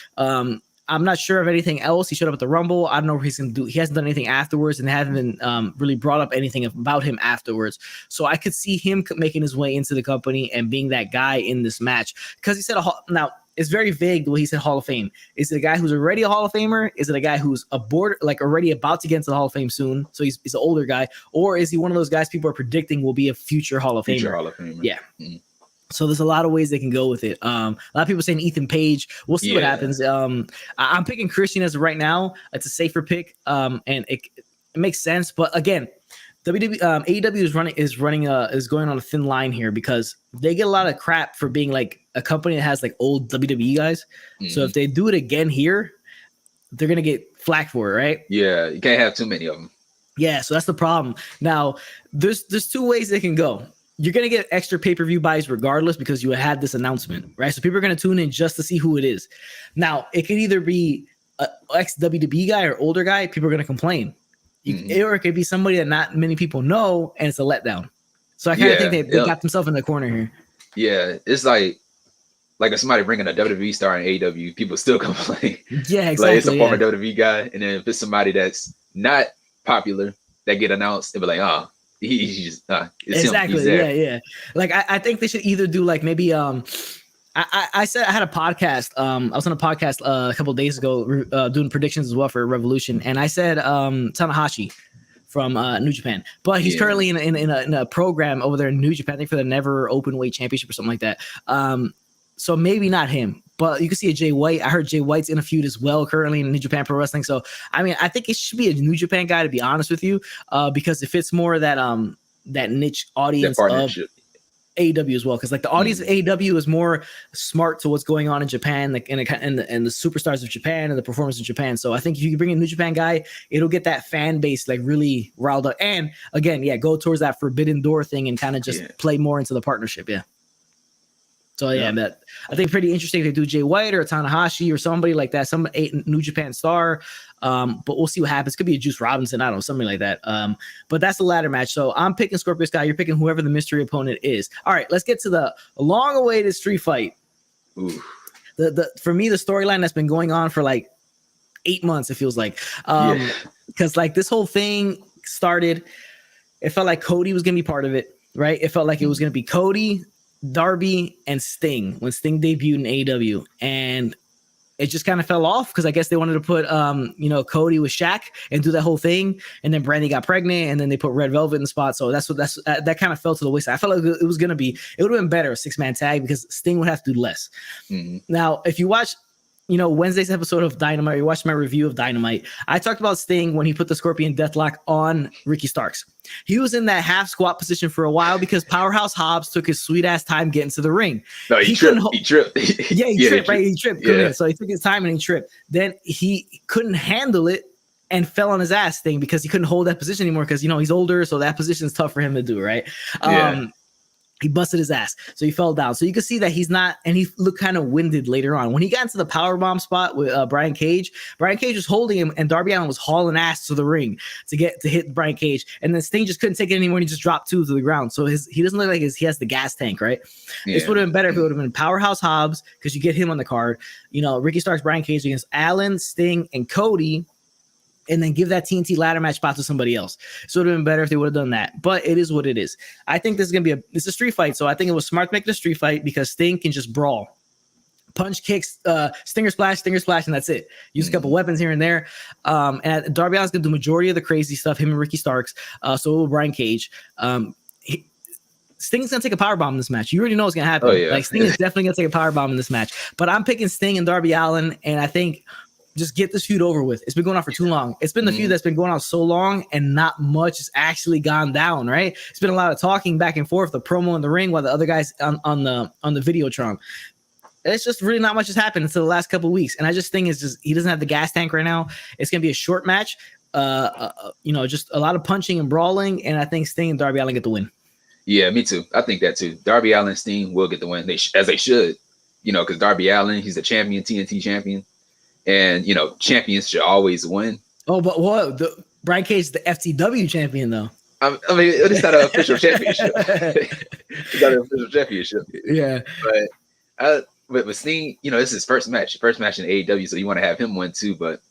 I'm not sure of anything else. He showed up at the Rumble. I don't know what he's going to do. He hasn't done anything afterwards and haven't been really brought up anything about him afterwards. So I could see him making his way into the company and being that guy in this match. Because he said, now, it's very vague the way he said Hall of Fame. Is it a guy who's already a Hall of Famer? Is it a guy who's already about to get into the Hall of Fame soon? So he's an older guy, or is he one of those guys people are predicting will be a future Hall of Famer? Hall of Famer. Yeah. So there's a lot of ways they can go with it. A lot of people saying Ethan Page. We'll see what happens. I'm picking Christian as of right now. It's a safer pick, and it makes sense. But again, AEW is going on a thin line here because they get a lot of crap for being like a company that has like old WWE guys. So if they do it again here, they're gonna get flack for it, right? Yeah, you can't have too many of them. Yeah, so that's the problem. Now, there's two ways they can go. You're going to get extra pay-per-view buys regardless because you had this announcement, right? So people are going to tune in just to see who it is. Now, it could either be an ex-WWE guy or older guy. People are going to complain. Or it could be somebody that not many people know, and it's a letdown. So I kind of think they got themselves in the corner here. Yeah, it's like if somebody bringing a WWE star in AEW, people still complain. Yeah, exactly. Like it's a former WWE guy, and then if it's somebody that's not popular that get announced, they'll be like, oh, he's just exactly. Yeah. Like I think they should either do like maybe I said I had a podcast. I was on a podcast a couple of days ago doing predictions as well for Revolution, and I said Tanahashi from New Japan, but he's currently in a program over there in New Japan, I think for the Never Openweight Championship or something like that. So maybe not him, but you can see a Jay White. I heard Jay White's in a feud as well currently in New Japan Pro Wrestling. So, I mean, I think it should be a New Japan guy, to be honest with you, because it fits more that niche audience of AEW as well. Because like the audience of AEW is more smart to what's going on in Japan, like and the superstars of Japan and the performers of Japan. So I think if you can bring a New Japan guy, it'll get that fan base like really riled up. And again, go towards that Forbidden Door thing and kind of just play more into the partnership. Yeah. So that I think pretty interesting if they do Jay White or Tanahashi or somebody like that, some New Japan star. But we'll see what happens. Could be a Juice Robinson, I don't know, something like that. But that's the ladder match. So I'm picking Scorpio Sky. You're picking whoever the mystery opponent is. All right, let's get to the long-awaited street fight. Ooh. For me, the storyline that's been going on for like 8 months, it feels like. Because like this whole thing started, it felt like Cody was gonna be part of it, right? It felt like it was gonna be Cody, Darby, and Sting when Sting debuted in AEW, and it just kind of fell off because I guess they wanted to put Cody with Shaq and do that whole thing, and then Brandy got pregnant, and then they put Red Velvet in the spot, so that kind of fell to the wayside. I felt like it would have been better a 6-man tag because Sting would have to do less. Now, if you watch Wednesday's episode of Dynamite, you watched my review of Dynamite, I talked about Sting when he put the Scorpion Deathlock on Ricky Starks. He was in that half squat position for a while because Powerhouse Hobbs took his sweet ass time getting to the ring. No, he tripped. He tripped. He tripped, right? He tripped. Yeah. So he took his time and he tripped. Then he couldn't handle it and fell on his ass thing because he couldn't hold that position anymore because, he's older. So that position is tough for him to do, right? He busted his ass, so he fell down. So you can see that he's not, and he looked kind of winded later on. When he got into the powerbomb spot with Brian Cage was holding him, and Darby Allin was hauling ass to the ring to hit Brian Cage. And then Sting just couldn't take it anymore, and he just dropped 2 to the ground. So he doesn't look like he has the gas tank, right? This would have been better if it would have been Powerhouse Hobbs, because you get him on the card. Ricky Starks, Brian Cage against Allin, Sting, and Cody, and then give that TNT ladder match spot to somebody else. So it would have been better if they would have done that. But it is what it is. I think this is going to be it's a street fight. So I think it was smart to make it a street fight because Sting can just brawl. Punch, kicks, stinger splash, and that's it. Use a couple weapons here and there. And Darby Allin's going to do majority of the crazy stuff, him and Ricky Starks. So will Brian Cage. Sting's going to take a powerbomb in this match. You already know what's going to happen. Like Sting is definitely going to take a powerbomb in this match. But I'm picking Sting and Darby Allin, and I think just get this feud over with. It's been going on for too long. It's been the feud that's been going on so long, and not much has actually gone down, right? It's been a lot of talking back and forth, the promo in the ring, while the other guys on the Videotron. It's just really not much has happened until the last couple of weeks. And I just think he doesn't have the gas tank right now. It's going to be a short match. Just a lot of punching and brawling. And I think Sting and Darby Allin get the win. Yeah, me too. I think that too. Darby Allin and Sting will get the win, as they should, because Darby Allin, he's a champion, TNT champion. And, champions should always win. Oh, but what? Brian Cage is the FTW champion, though. I mean, it's not an official championship. It's not an official championship. Yeah. But Sting, this is his first match in AEW, so you want to have him win too. But,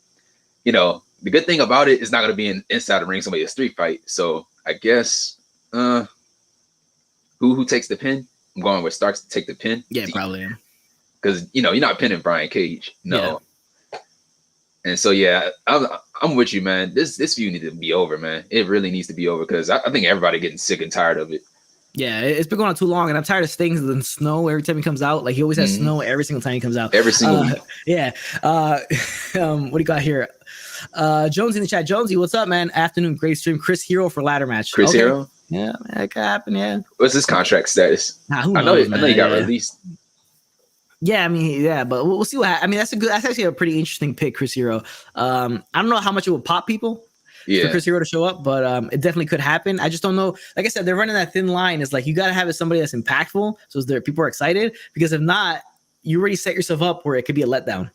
the good thing about it is not going to be inside the ring, somebody a street fight. So I guess who takes the pin? I'm going with Starks to take the pin. Yeah, probably. because you're not pinning Brian Cage. No. Yeah. And so I'm with you, man. This feud needs to be over, man. It really needs to be over because I think everybody getting sick and tired of it. Yeah, it's been going on too long, and I'm tired of Sting's and snow every time he comes out. Like he always has snow every single time he comes out. Every single week. Yeah. What do you got here? Jonesy in the chat. Jonesy, what's up, man? Afternoon, great stream. Chris Hero for ladder match. Chris Hero? Yeah, man, that could happen. Yeah. What's his contract status? Who knows, I know he got released. Yeah, I mean, yeah, but we'll see what happens. I mean, that's actually a pretty interesting pick, Chris Hero. I don't know how much it would pop people. For Chris Hero to show up, but it definitely could happen. I just don't know. Like I said, they're running that thin line. It's like you got to have somebody that's impactful, so people are excited. Because if not, you already set yourself up where it could be a letdown.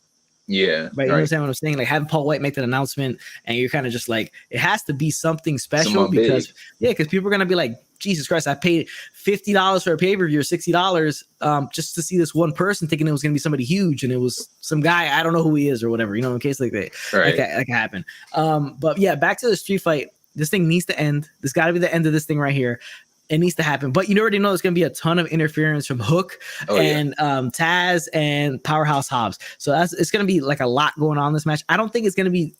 Yeah, right. You understand what I'm saying? Like having Paul White make that announcement, and you're kind of just like, it has to be something special because people are gonna be like, Jesus Christ, I paid $50 for a pay-per-view or $60 just to see this one person, thinking it was gonna be somebody huge, and it was some guy I don't know who he is or whatever. In case like that, right. that can happen. But yeah, back to the street fight. This thing needs to end. This got to be the end of this thing right here. It needs to happen, but you already know there's going to be a ton of interference from Hook and Taz and Powerhouse Hobbs. So it's going to be like a lot going on in this match. I don't think it's going to be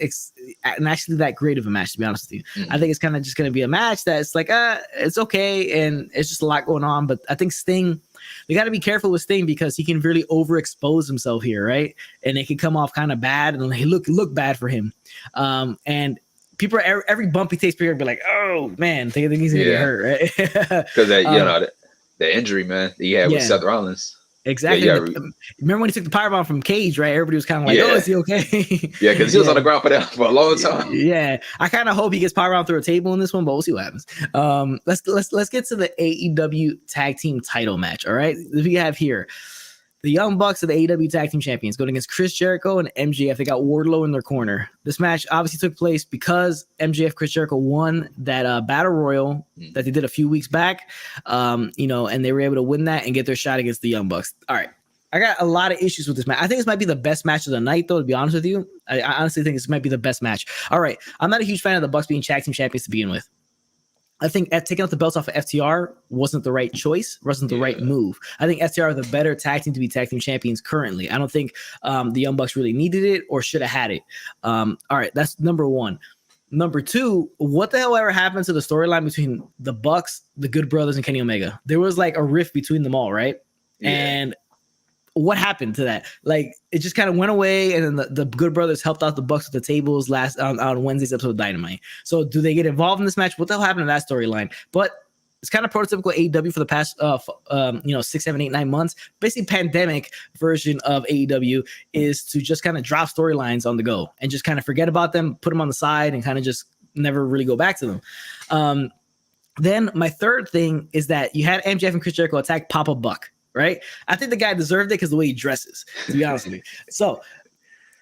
actually that great of a match, to be honest with you. I think it's kind of just going to be a match that's like, it's okay, and it's just a lot going on. But I think Sting, we got to be careful with Sting because he can really overexpose himself here, right? And it can come off kind of bad, and look bad for him. And people, every bump he takes, people be like, "Oh man, they think he's gonna get hurt," right? Because the injury, man, that he had with Seth Rollins. Exactly. Remember when he took the powerbomb from Cage, right? Everybody was kind of like, "Oh, is he okay?" Yeah, because he was on the ground for a long time. Yeah, I kind of hope he gets powerbomb through a table in this one, but we'll see what happens. Let's get to the AEW Tag Team Title match. All right, we have here the Young Bucks are the AEW Tag Team Champions going against Chris Jericho and MJF. They got Wardlow in their corner. This match obviously took place because MJF, Chris Jericho won that Battle Royal that they did a few weeks back, and they were able to win that and get their shot against the Young Bucks. All right. I got a lot of issues with this match. I think this might be the best match of the night, though, to be honest with you. I honestly think this might be the best match. All right. I'm not a huge fan of the Bucks being Tag Team Champions to begin with. I think taking out the belts off of FTR wasn't the right choice, wasn't the right move. I think FTR are the better tag team to be tag team champions currently. I don't think the Young Bucks really needed it or should have had it. All right, that's number one. Number two, what the hell ever happened to the storyline between the Bucks, the Good Brothers, and Kenny Omega? There was like a rift between them all, right? Yeah. And what happened to that? Like, it just kind of went away, and then the Good Brothers helped out the Bucks with the tables on Wednesday's episode of Dynamite. So do they get involved in this match? What the hell happened to that storyline? But it's kind of prototypical AEW for the past 6, 7, 8, 9 months. Basically, pandemic version of AEW is to just kind of drop storylines on the go and just kind of forget about them, put them on the side, and kind of just never really go back to them. Then my third thing is that you had MJF and Chris Jericho attack Papa Buck. Right? I think the guy deserved it because the way he dresses, to be honest with you. So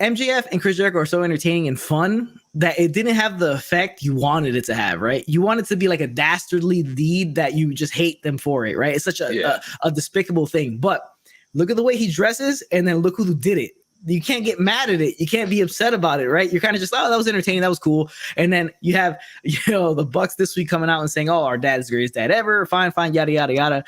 MJF and Chris Jericho are so entertaining and fun that it didn't have the effect you wanted it to have, right? You want it to be like a dastardly lead that you just hate them for it, right? It's such a despicable thing. But look at the way he dresses, and then look who did it. You can't get mad at it. You can't be upset about it, right? You're kind of just, oh, that was entertaining. That was cool. And then you have, the Bucks this week coming out and saying, oh, our dad is the greatest dad ever. Fine, yada, yada, yada.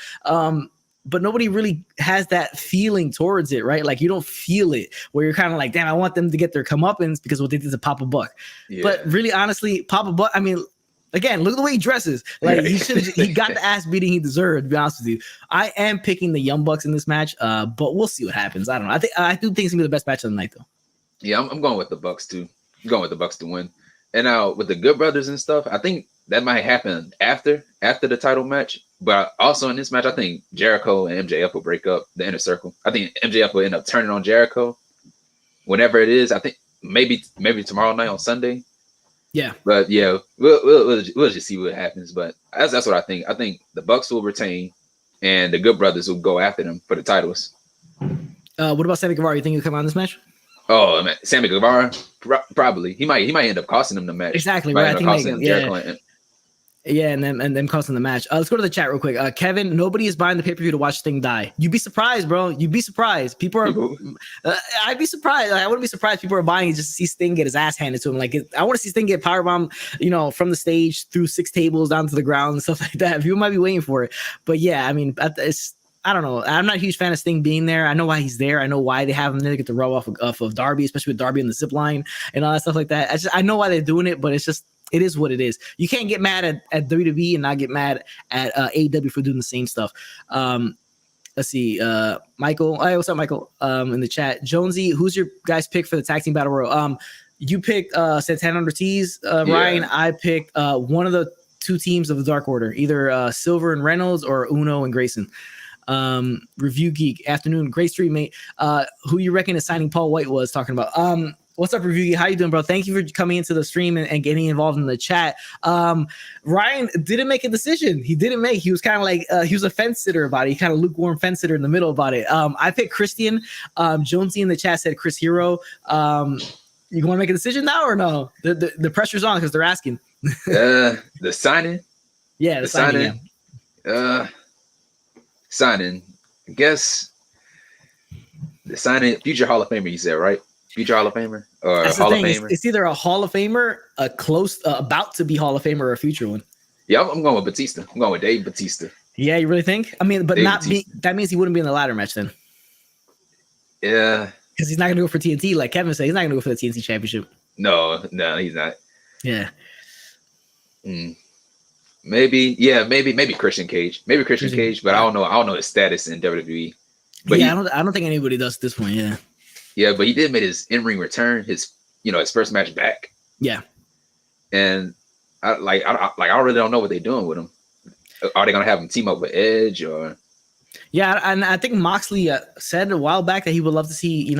But nobody really has that feeling towards it, right? Like you don't feel it where you're kind of like, damn, I want them to get their comeuppance because what they did to Papa Buck. Yeah. But really, honestly, Papa Buck, I mean, again, look at the way he dresses. Like he got the ass beating he deserved, to be honest with you. I am picking the Young Bucks in this match, but we'll see what happens. I don't know. I do think it's gonna be the best match of the night, though. Yeah, I'm going with the Bucks too. I'm going with the Bucks to win. And now with the Good Brothers and stuff, I think that might happen after the title match. But also in this match, I think Jericho and MJF will break up the Inner Circle. I think MJF will end up turning on Jericho whenever it is. I think maybe tomorrow night on Sunday. Yeah. But yeah, we'll just see what happens. But that's what I think. I think the Bucks will retain, and the Good Brothers will go after them for the titles. What about Sammy Guevara? You think he'll come on this match? Oh man, Sammy Guevara, probably. He might end up costing them the match. Exactly right. I think Jericho. Yeah, and then costing the match. Let's go to the chat real quick. Kevin, nobody is buying the pay-per-view to watch Sting die. You'd be surprised, bro. You'd be surprised. People are. I'd be surprised. I wouldn't be surprised. People are buying it just to see Sting get his ass handed to him. Like I want to see Sting get powerbomb, from the stage through 6 tables down to the ground and stuff like that. People might be waiting for it, but yeah, I mean, I don't know. I'm not a huge fan of Sting being there. I know why he's there. I know why they have him there to get the rub off of Darby, especially with Darby in the zip line and all that stuff like that. I know why they're doing it, but it's just, it is what it is. You can't get mad at WWE and not get mad at AEW for doing the same stuff. Let's see. Michael. Hey, what's up, Michael? In the chat. Jonesy, who's your guys' pick for the tag team battle royal? You picked Santana and Ortiz, Ryan. I picked one of the two teams of the Dark Order, either Silver and Reynolds or Uno and Grayson. Review Geek, afternoon, great stream, mate. Who you reckon is signing Paul White was talking about? What's up, Review Geek? How you doing, bro? Thank you for coming into the stream and getting involved in the chat. Ryan didn't make a decision. He was kind of like, he was a fence sitter about it. He kind of lukewarm fence sitter in the middle about it. I picked Christian. Jonesy in the chat said Chris Hero. You want to make a decision now or no? The pressure's on because they're asking. The signing? Yeah, the signing. Signing. I guess the signing, future Hall of Famer, you said, right? Future Hall of Famer or Hall of Famer? It's either a Hall of Famer, a close, about to be Hall of Famer, or a future one. Yeah, I'm going with Batista. I'm going with Dave Batista. Yeah, you really think? I mean, but Dave not Batista. that means he wouldn't be in the ladder match then. Yeah. Because he's not going to go for TNT. Like Kevin said, he's not going to go for the TNT championship. No, he's not. Yeah. Maybe Christian Cage. Maybe Christian Cage, but I don't know his status in WWE. But yeah, I don't think anybody does at this point. Yeah. Yeah, but he did make his in-ring return, his first match back. Yeah. And I really don't know what they're doing with him. Are they gonna have him team up with Edge or? Yeah, and I think Moxley said a while back that he would love to see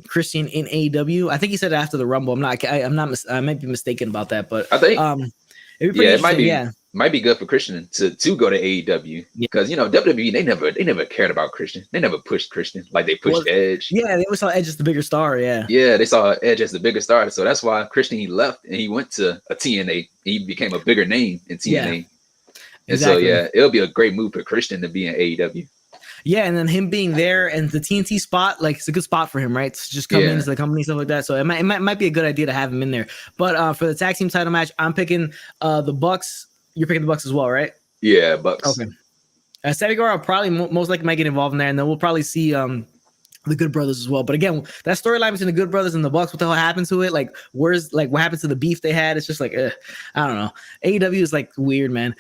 Christian in AEW. I think he said it after the Rumble. I might be mistaken about that, but I think it'd be pretty it might be good for Christian to go to AEW because WWE they never cared about Christian. They never pushed Christian like they pushed Edge. Yeah, they always saw Edge as the bigger star. Yeah, they saw Edge as the bigger star. So that's why Christian, he left and he went to a TNA. He became a bigger name in TNA. Yeah, and exactly. So it'll be a great move for Christian to be in AEW. Yeah, and then him being there and the TNT spot, like it's a good spot for him, right? To just come into the company, stuff like that. So it might be a good idea to have him in there. But for the tag team title match, I'm picking the Bucks. You're picking the Bucks as well, right? Yeah, Bucks. Okay. Sammy Guevara probably most likely might get involved in there, and then we'll probably see the Good Brothers as well. But again, that storyline between the Good Brothers and the Bucks, what the hell happened to it? Like, what happened to the beef they had? It's just like, I don't know. AEW is like weird, man.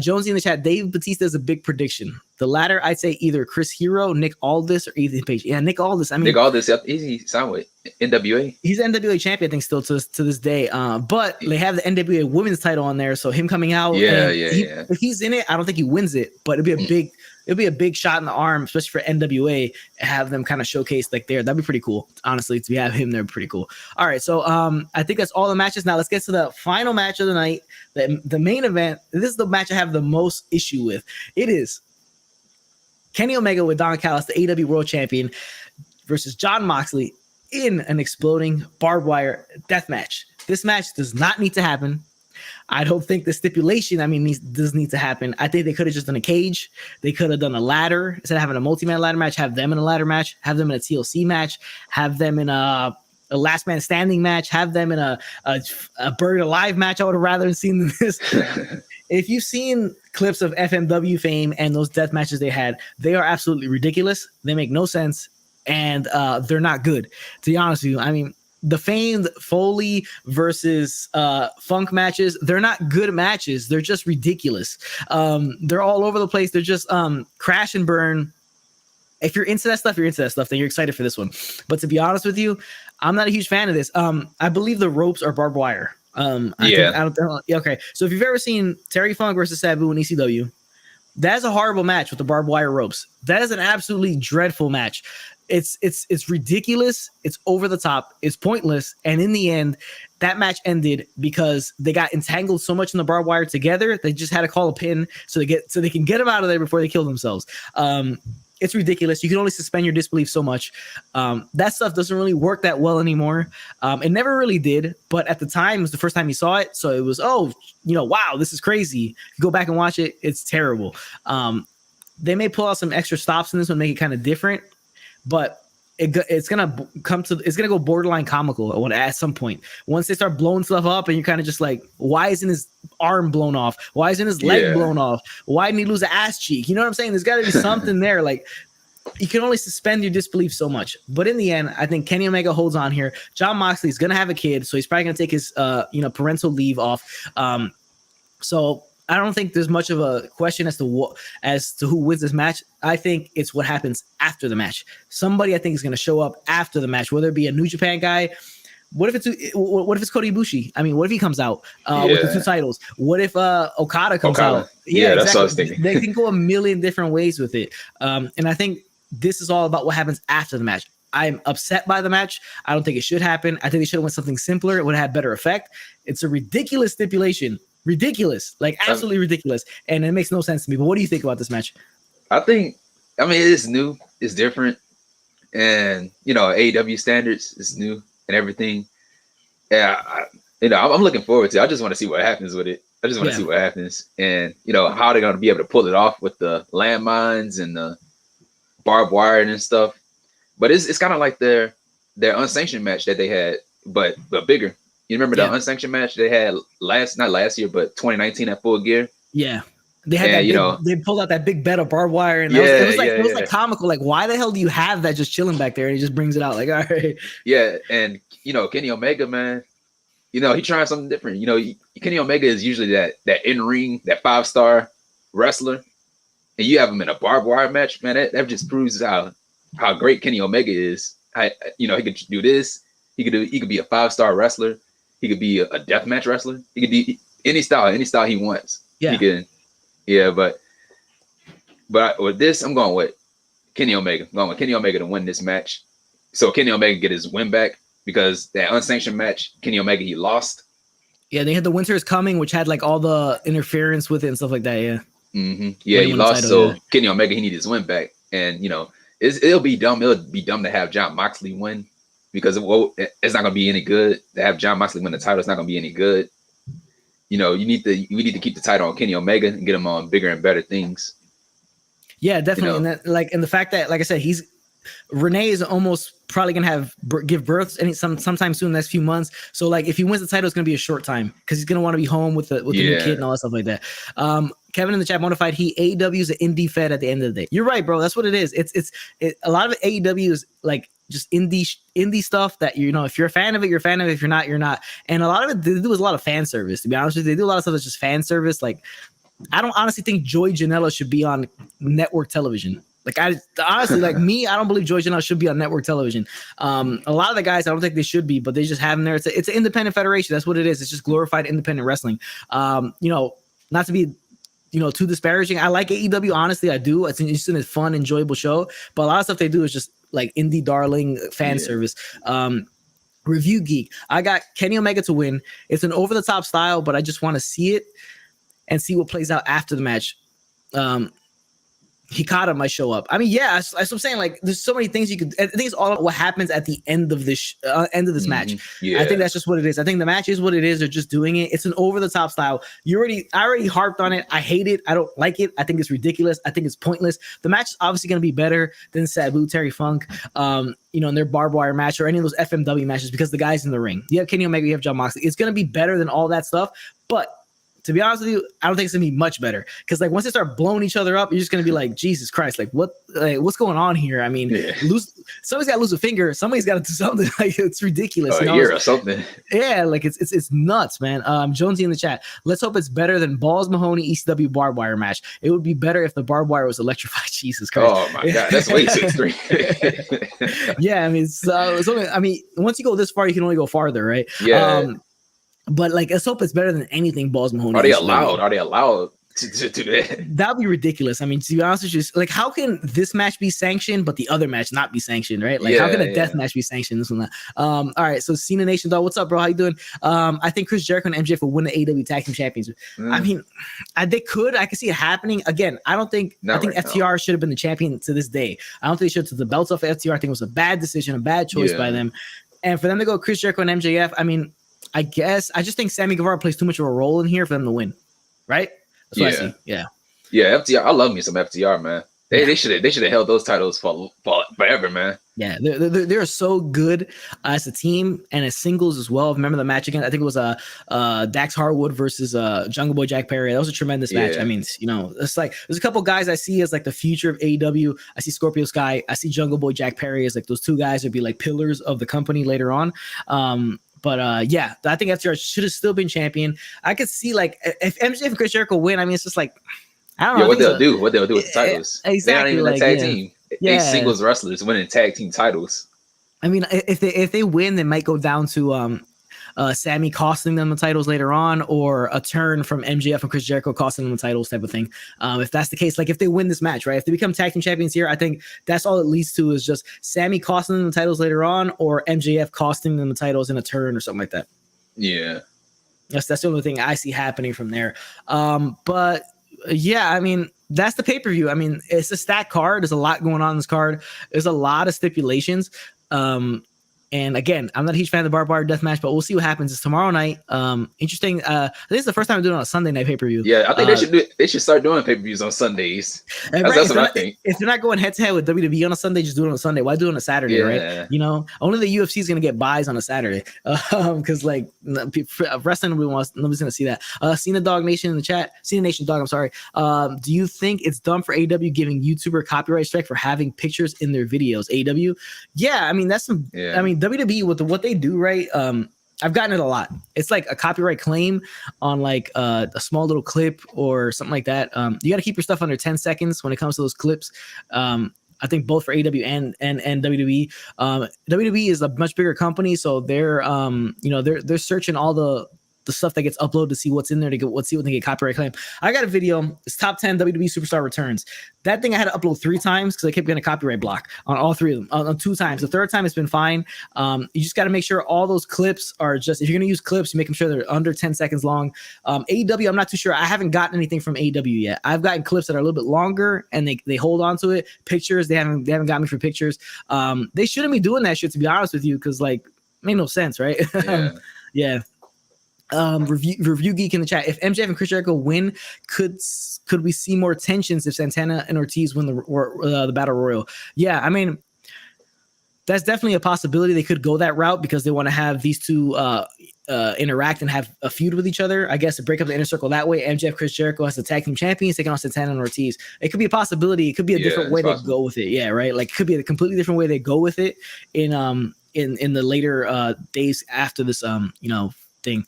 Jonesy in the chat, Dave Batista is a big prediction. The latter, I'd say either Chris Hero, Nick Aldis, or Ethan Page. Yeah, Nick Aldis. I mean, Nick Aldis, he signed with NWA. He's NWA champion, I think, still to this day. But they have the NWA women's title on there, so him coming out. If he's in it, I don't think he wins it, but it'd be a big shot in the arm, especially for NWA. Have them kind of showcase like there. That'd be pretty cool, honestly. To have him there, pretty cool. All right, so I think that's all the matches. Now let's get to the final match of the night, the main event. This is the match I have the most issue with. It is Kenny Omega with Don Callis, the AEW World Champion, versus Jon Moxley in an exploding barbed wire death match. This match does not need to happen. I don't think the stipulation, does need to happen. I think they could have just done a cage. They could have done a ladder. Instead of having a multi-man ladder match, have them in a ladder match, have them in a TLC match, have them in a last man standing match, have them in a buried alive match. I would have rather seen this. If you've seen clips of FMW fame and those death matches they had, they are absolutely ridiculous. They make no sense, and they're not good. To be honest with you, the famed Foley versus Funk matches, they're not good matches. They're just ridiculous. They're all over the place. They're just crash and burn. If you're into that stuff, then you're excited for this one. But to be honest with you, I'm not a huge fan of this. I believe the ropes are barbed wire. Okay. So if you've ever seen Terry Funk versus Sabu in ECW, that's a horrible match with the barbed wire ropes. That is an absolutely dreadful match. It's ridiculous. It's over the top. It's pointless. And in the end, that match ended because they got entangled so much in the barbed wire together. They just had to call a pin so they can get them out of there before they kill themselves. It's ridiculous. You can only suspend your disbelief so much. That stuff doesn't really work that well anymore. It never really did. But at the time, it was the first time you saw it. So it was, wow, this is crazy. You go back and watch it. It's terrible. They may pull out some extra stops in this one, make it kind of different. But it's gonna go borderline comical at some point. Once they start blowing stuff up, and you're kind of just like, why isn't his arm blown off? Why isn't his leg blown off? Why didn't he lose an ass cheek? You know what I'm saying? There's got to be something there. Like, you can only suspend your disbelief so much. But in the end, I think Kenny Omega holds on here. Jon Moxley is gonna have a kid, so he's probably gonna take his parental leave off. So I don't think there's much of a question as to who wins this match. I think it's what happens after the match. Somebody I think is going to show up after the match, whether it be a New Japan guy. What if it's Kota Ibushi? I mean, what if he comes out with the 2 titles? What if Okada comes out? Yeah, that's what I was thinking. They can go a million different ways with it. And I think this is all about what happens after the match. I'm upset by the match. I don't think it should happen. I think they should have went something simpler. It would have had better effect. It's a ridiculous stipulation. Ridiculous, like absolutely ridiculous, and it makes no sense to me. But what do you think about this match? I mean, it is new, it's different, and AEW standards is new and everything. Yeah, I'm looking forward to it. I just want to see what happens with it. I just want to see what happens, and how they're going to be able to pull it off with the landmines and the barbed wire and stuff. But it's kind of like their unsanctioned match that they had, but bigger. You remember the unsanctioned match they had not last year, but 2019 at Full Gear? Yeah. They had they pulled out that big bed of barbed wire, and it was like comical. Like, why the hell do you have that just chilling back there? And he just brings it out. Like, all right. Yeah, and Kenny Omega, man, he trying something different. Kenny Omega is usually that in-ring, that 5-star wrestler, and you have him in a barbed wire match, man. That just proves how great Kenny Omega is. He could do this. He could be a 5-star wrestler. He could be a deathmatch wrestler. He could be any style he wants. Yeah. He can. Yeah, but with this, I'm going with Kenny Omega. I'm going with Kenny Omega to win this match. So Kenny Omega get his win back, because that unsanctioned match, Kenny Omega, he lost. Yeah, they had the Winter is Coming, which had like all the interference with it and stuff like that. Yeah. Mm-hmm. Yeah, he lost. So Kenny Omega, he needed his win back, and it'll be dumb. It'll be dumb to have Jon Moxley win, because it's not going to be any good to have Jon Moxley win the title. It's not going to be any good. We need to keep the title on Kenny Omega and get him on bigger and better things. Yeah, definitely. And the fact that, like I said, Renee is almost probably gonna give birth sometime soon in the next few months. So like, if he wins the title, it's gonna be a short time, because he's gonna want to be home with the new kid and all that stuff like that. Kevin in the chat modified AEW is an indie fed at the end of the day. You're right, bro. That's what it is. It's a lot of AEW is like just indie stuff that, if you're a fan of it, you're a fan of it. If you're not, you're not. And a lot of it they do is a lot of fan service. To be honest with you, they do a lot of stuff that's just fan service. Like, I don't honestly think Joey Janela should be on network television. Like, I don't believe Joey Janela should be on network television. A lot of the guys, I don't think they should be, but they just have them there. It's an independent federation. That's what it is. It's just glorified independent wrestling. Not to be too disparaging. I like AEW, honestly, I do. It's just a fun, enjoyable show. But a lot of stuff they do is just like indie darling fan service. Review Geek. I got Kenny Omega to win. It's an over-the-top style, but I just want to see it and see what plays out after the match. Hikaru might show up. I mean, yeah, that's what I'm saying. Like, there's so many things you could. I think it's all about what happens at the end of this match. Yeah. I think that's just what it is. I think the match is what it is. They're just doing it. It's an over the top style. I already harped on it. I hate it. I don't like it. I think it's ridiculous. I think it's pointless. The match is obviously going to be better than Sabu, Terry Funk, in their barbed wire match or any of those FMW matches, because the guy's in the ring. You have Kenny Omega, you have Jon Moxley. It's going to be better than all that stuff, but to be honest with you, I don't think it's gonna be much better, because like, once they start blowing each other up, you're just gonna be like, Jesus Christ, what's going on here? I mean, somebody's got to lose a finger, somebody's got to do something. Like, it's ridiculous. A year or something. Yeah, like it's nuts, man. Jonesy in the chat. Let's hope it's better than Balls Mahoney ECW barbed wire match. It would be better if the barbed wire was electrified. Jesus Christ. Oh my God, that's way too extreme. Yeah, I mean, once you go this far, you can only go farther, right? Yeah. But like, let's hope it's better than anything Balls Mahoney. Are they allowed to do that? That'd be ridiculous. I mean, to be honest with you, like, how can this match be sanctioned but the other match not be sanctioned, right? Like, how can a death match be sanctioned? This one not? All right, so Cena Nation dog, what's up, bro? How you doing? I think Chris Jericho and MJF will win the AEW Tag Team Champions. I mean, they could. I can see it happening. Again, I think FTR should have been the champion to this day. I don't think they should have the belts off FTR. I think it was a bad decision, a bad choice by them. And for them to go Chris Jericho and MJF, I mean, I guess I just think Sammy Guevara plays too much of a role in here for them to win, right? That's what I see. Yeah. FTR. I love me some FTR, man. They should have held those titles for forever, man. Yeah, they're so good as a team and as singles as well. Remember the match again? I think it was Dax Harwood versus Jungle Boy Jack Perry. That was a tremendous match. I mean, you know, it's like there's a couple guys I see as like the future of AEW. I see Scorpio Sky. I see Jungle Boy Jack Perry as like those two guys would be like pillars of the company later on. But yeah, I think FTR should have still been champion. I could see like if MJF and Chris Jericho win, I mean, it's just like I don't know. Yeah, what they'll do with the titles. Exactly, They're not even like, a tag team. Yeah. They singles wrestlers winning tag team titles. I mean, if they win, they might go down to Sammy costing them the titles later on, or a turn from MJF and Chris Jericho costing them the titles type of thing. If that's the case, like if they win this match, right? If they become tag team champions here, I think that's all it leads to is just Sammy costing them the titles later on, or MJF costing them the titles in a turn or something like that. Yeah. That's the only thing I see happening from there. But yeah, I mean, that's the pay-per-view. I mean, it's a stacked card. There's a lot going on in this card. There's a lot of stipulations. And again, I'm not a huge fan of the barbed wire deathmatch, but we'll see what happens. It's tomorrow night. Interesting. I think it's the first time I'm doing it on a Sunday night pay-per-view. Yeah, I think they should start doing pay-per-views on Sundays. That's what I think. If they're not going head-to-head with WWE on a Sunday, just do it on a Sunday. Why do it on a Saturday, right? You know, only the UFC is going to get buys on a Saturday. Because like wrestling, nobody's going to see that. Cena Dog Nation in the chat. Cena Nation Dog, I'm sorry. Do you think it's dumb for AEW giving YouTuber copyright strike for having pictures in their videos? AEW? Yeah, I mean, that's some, I mean, WWE with what they do, right? I've gotten it a lot. It's like a copyright claim on like a small little clip or something like that. You got to keep your stuff under 10 seconds when it comes to those clips. I think both for AEW and WWE. WWE is a much bigger company, so they're they're searching all the stuff that gets uploaded to see what's in there see what they get copyright claim. I got a video. It's top 10 WWE superstar returns. That thing I had to upload 3 times because I kept getting a copyright block on all 3 of them. On 2 times. The 3rd time it's been fine. You just got to make sure all those clips are just, if you're going to use clips, you make them sure they're under 10 seconds long. AEW, I'm not too sure. I haven't gotten anything from AEW yet. I've gotten clips that are a little bit longer and they hold on to it. Pictures, they haven't got me for pictures. They shouldn't be doing that shit, to be honest with you, because like, made no sense, right? Yeah. Review Geek in the chat. If MJF and Chris Jericho win, could we see more tensions if Santana and Ortiz win the Battle Royal? Yeah, I mean, that's definitely a possibility. They could go that route because they want to have these two interact and have a feud with each other. I guess to break up the inner circle that way. MJF, Chris Jericho as the tag team champions taking on Santana and Ortiz. It could be a possibility. It could be a different way they go with it. Yeah, right. Like it could be a completely different way they go with it in the later days after this thing.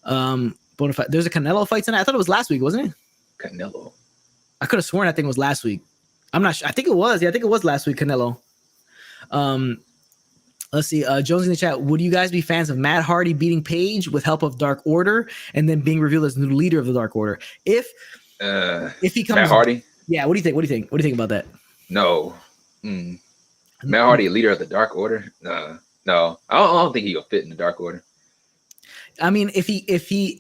There's a Canelo fight tonight. I thought it was last week, wasn't it? Canelo. I could have sworn I think it was last week. I'm not sure. I think it was. Yeah, I think it was last week, Canelo. Let's see. Jones in the chat. Would you guys be fans of Matt Hardy beating Paige with help of Dark Order and then being revealed as the new leader of the Dark Order? If he comes, Matt Hardy. Yeah. What do you think? What do you think about that? No. Matt Hardy, leader of the Dark Order. No. I don't think he'll fit in the Dark Order. I mean, if he,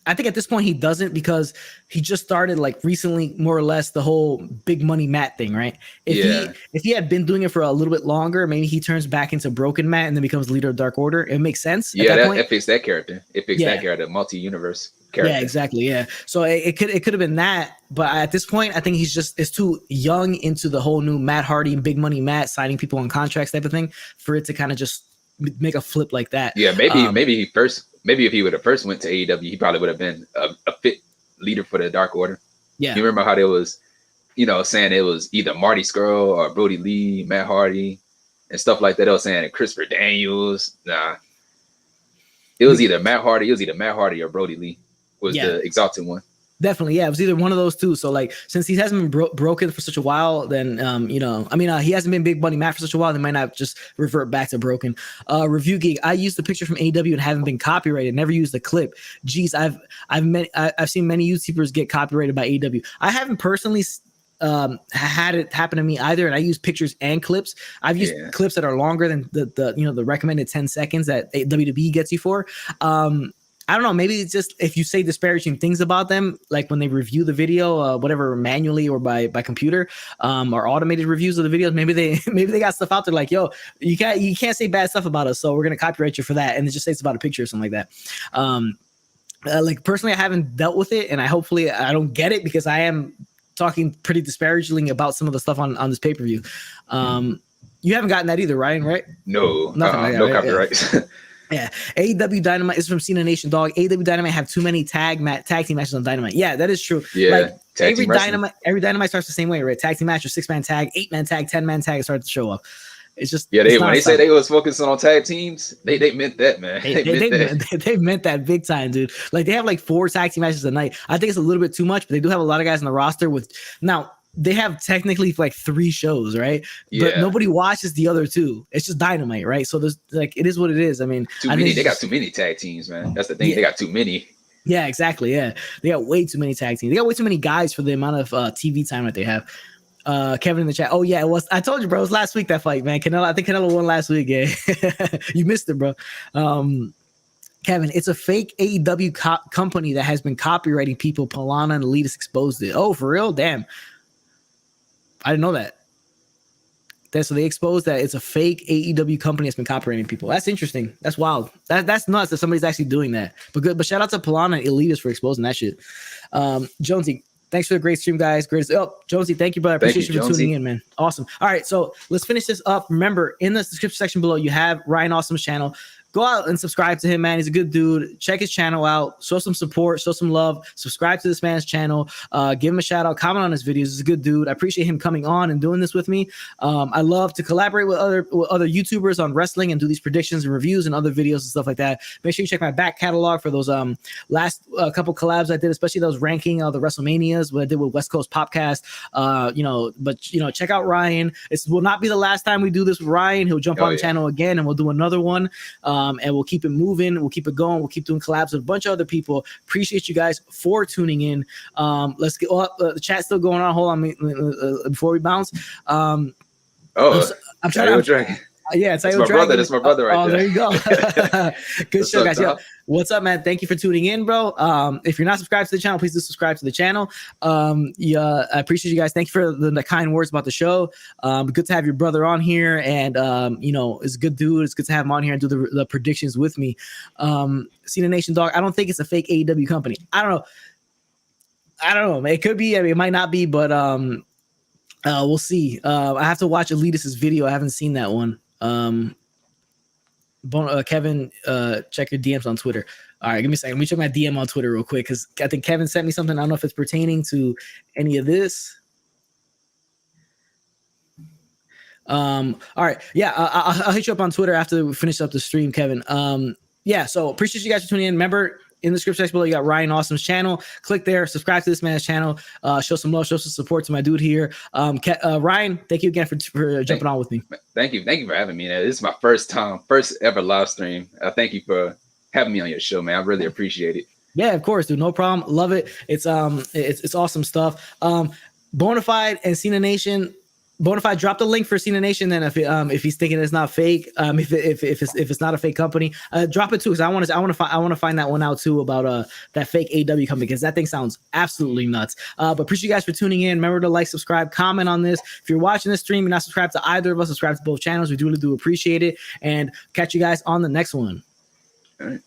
I think at this point he doesn't because he just started like recently, more or less, the whole big money Matt thing, right? If he had been doing it for a little bit longer, maybe he turns back into Broken Matt and then becomes leader of Dark Order. It makes sense. Yeah, it fits that character. It fits that character, multi-universe character. Yeah, exactly. Yeah. So it could have been that, but at this point, I think it's too young into the whole new Matt Hardy, big money Matt signing people on contracts type of thing for it to kind of just make a flip like that. Yeah, maybe if he would have first went to AEW, he probably would have been a fit leader for the Dark Order. Yeah. You remember how there was, saying it was either Marty Scurll or Brody Lee, Matt Hardy, and stuff like that. They were saying Christopher Daniels. Nah. It was either Matt Hardy or Brody Lee was the exalted one. Definitely, yeah. It was either one of those two. So, like, since he hasn't been broken for such a while, then, he hasn't been Big Money Matt for such a while. They might not just revert back to broken. Review Geek. I used the picture from AEW and haven't been copyrighted. Never used the clip. Geez, I've seen many YouTubers get copyrighted by AEW. I haven't personally had it happen to me either, and I use pictures and clips. I've used clips that are longer than the recommended 10 seconds that WWE gets you for. I don't know. Maybe it's just if you say disparaging things about them, like when they review the video, whatever, manually or by computer, or automated reviews of the videos. Maybe they got stuff out there like, yo, you can't say bad stuff about us, so we're gonna copyright you for that, and it just says about a picture or something like that. Like personally, I haven't dealt with it, and hopefully I don't get it because I am talking pretty disparagingly about some of the stuff on this pay-per-view. You haven't gotten that either, Ryan, right? No, Nothing like that, no right? copyrights. Yeah. AEW Dynamite is from Cena Nation, dog. AEW Dynamite have too many tag team matches on Dynamite. Yeah, that is true. Yeah, like every Dynamite starts the same way, right? Tag team match or 6-man tag, 8-man tag, 10-man tag starts to show up. It's just when they say they was focusing on tag teams, they meant that, man. They meant that big time, dude. Like they have like 4 tag team matches a night. I think it's a little bit too much, but they do have a lot of guys on the roster with now. They have technically like 3 shows, right? Yeah. But nobody watches the other 2. It's just Dynamite, right? So there's like, it is what it is. I mean, they got too many tag teams, man. That's the thing. Yeah. They got too many. Yeah, exactly. Yeah. They got way too many tag teams. They got way too many guys for the amount of TV time that they have. Kevin in the chat. Oh yeah, it was. I told you, bro. It was last week that fight, man. I think Canelo won last week. Yeah, you missed it, bro. Kevin, it's a fake AEW company that has been copywriting people. Polana and Elitist exposed it. Oh, for real? Damn. I didn't know that. So they exposed that it's a fake AEW company that's been copywriting people. That's interesting. That's wild. That's nuts that somebody's actually doing that. But good. But shout out to Polana and Elitist for exposing that shit. Jonesy, thanks for the great stream, guys. Greatest. Oh, Jonesy, thank you, brother. I appreciate you for tuning in, man. Awesome. All right, so let's finish this up. Remember, in the description section below, you have RyanAwesome's channel. Go out and subscribe to him, man. He's a good dude. Check his channel out. Show some support. Show some love. Subscribe to this man's channel. Give him a shout out. Comment on his videos. He's a good dude. I appreciate him coming on and doing this with me. I love to collaborate with other YouTubers on wrestling and do these predictions and reviews and other videos and stuff like that. Make sure you check my back catalog for those last couple collabs I did, especially those ranking the WrestleManias, what I did with West Coast Popcast. Check out Ryan. It will not be the last time we do this with Ryan. He'll jump on the channel again and we'll do another one. And we'll keep it moving. We'll keep it going. We'll keep doing collabs with a bunch of other people. Appreciate you guys for tuning in. Let's get the chat's still going on. Hold on before we bounce. I'm trying to. Yeah, it's my brother. That's my brother right there. There you go. Good show, guys. Yo, what's up, man? Thank you for tuning in, bro. If you're not subscribed to the channel, please do subscribe to the channel. I appreciate you guys. Thank you for the kind words about the show. Good to have your brother on here, and it's a good dude. It's good to have him on here and do the predictions with me. Cena Nation, dog. I don't think it's a fake AEW company. I don't know. It could be. I mean, it might not be, but we'll see. I have to watch Elitist's video. I haven't seen that one. Kevin, check your DMs on Twitter. All right, give me a second. Let me check my DM on Twitter real quick because I think Kevin sent me something. I don't know if it's pertaining to any of this. All right, yeah, I'll hit you up on Twitter after we finish up the stream, Kevin. So appreciate you guys for tuning in. Remember, in the description section below, you got RyanAwesome's channel. Click there, subscribe to this man's channel. Show some love, show some support to my dude here. Ryan, thank you again for jumping on with me. Thank you for having me. This is my first ever live stream. Thank you for having me on your show, man. I really appreciate it. Yeah, of course, dude. No problem. Love it. It's awesome stuff. Bonafide and Cena Nation. Bonafide, drop the link for Cena Nation. Then if he's thinking it's not fake, if it's not a fake company, drop it too. Because I want to find that one out too about that fake AEW company because that thing sounds absolutely nuts. But appreciate you guys for tuning in. Remember to like, subscribe, comment on this. If you're watching this stream, you're not subscribed to either of us, subscribe to both channels. We really do appreciate it. And catch you guys on the next one. All right.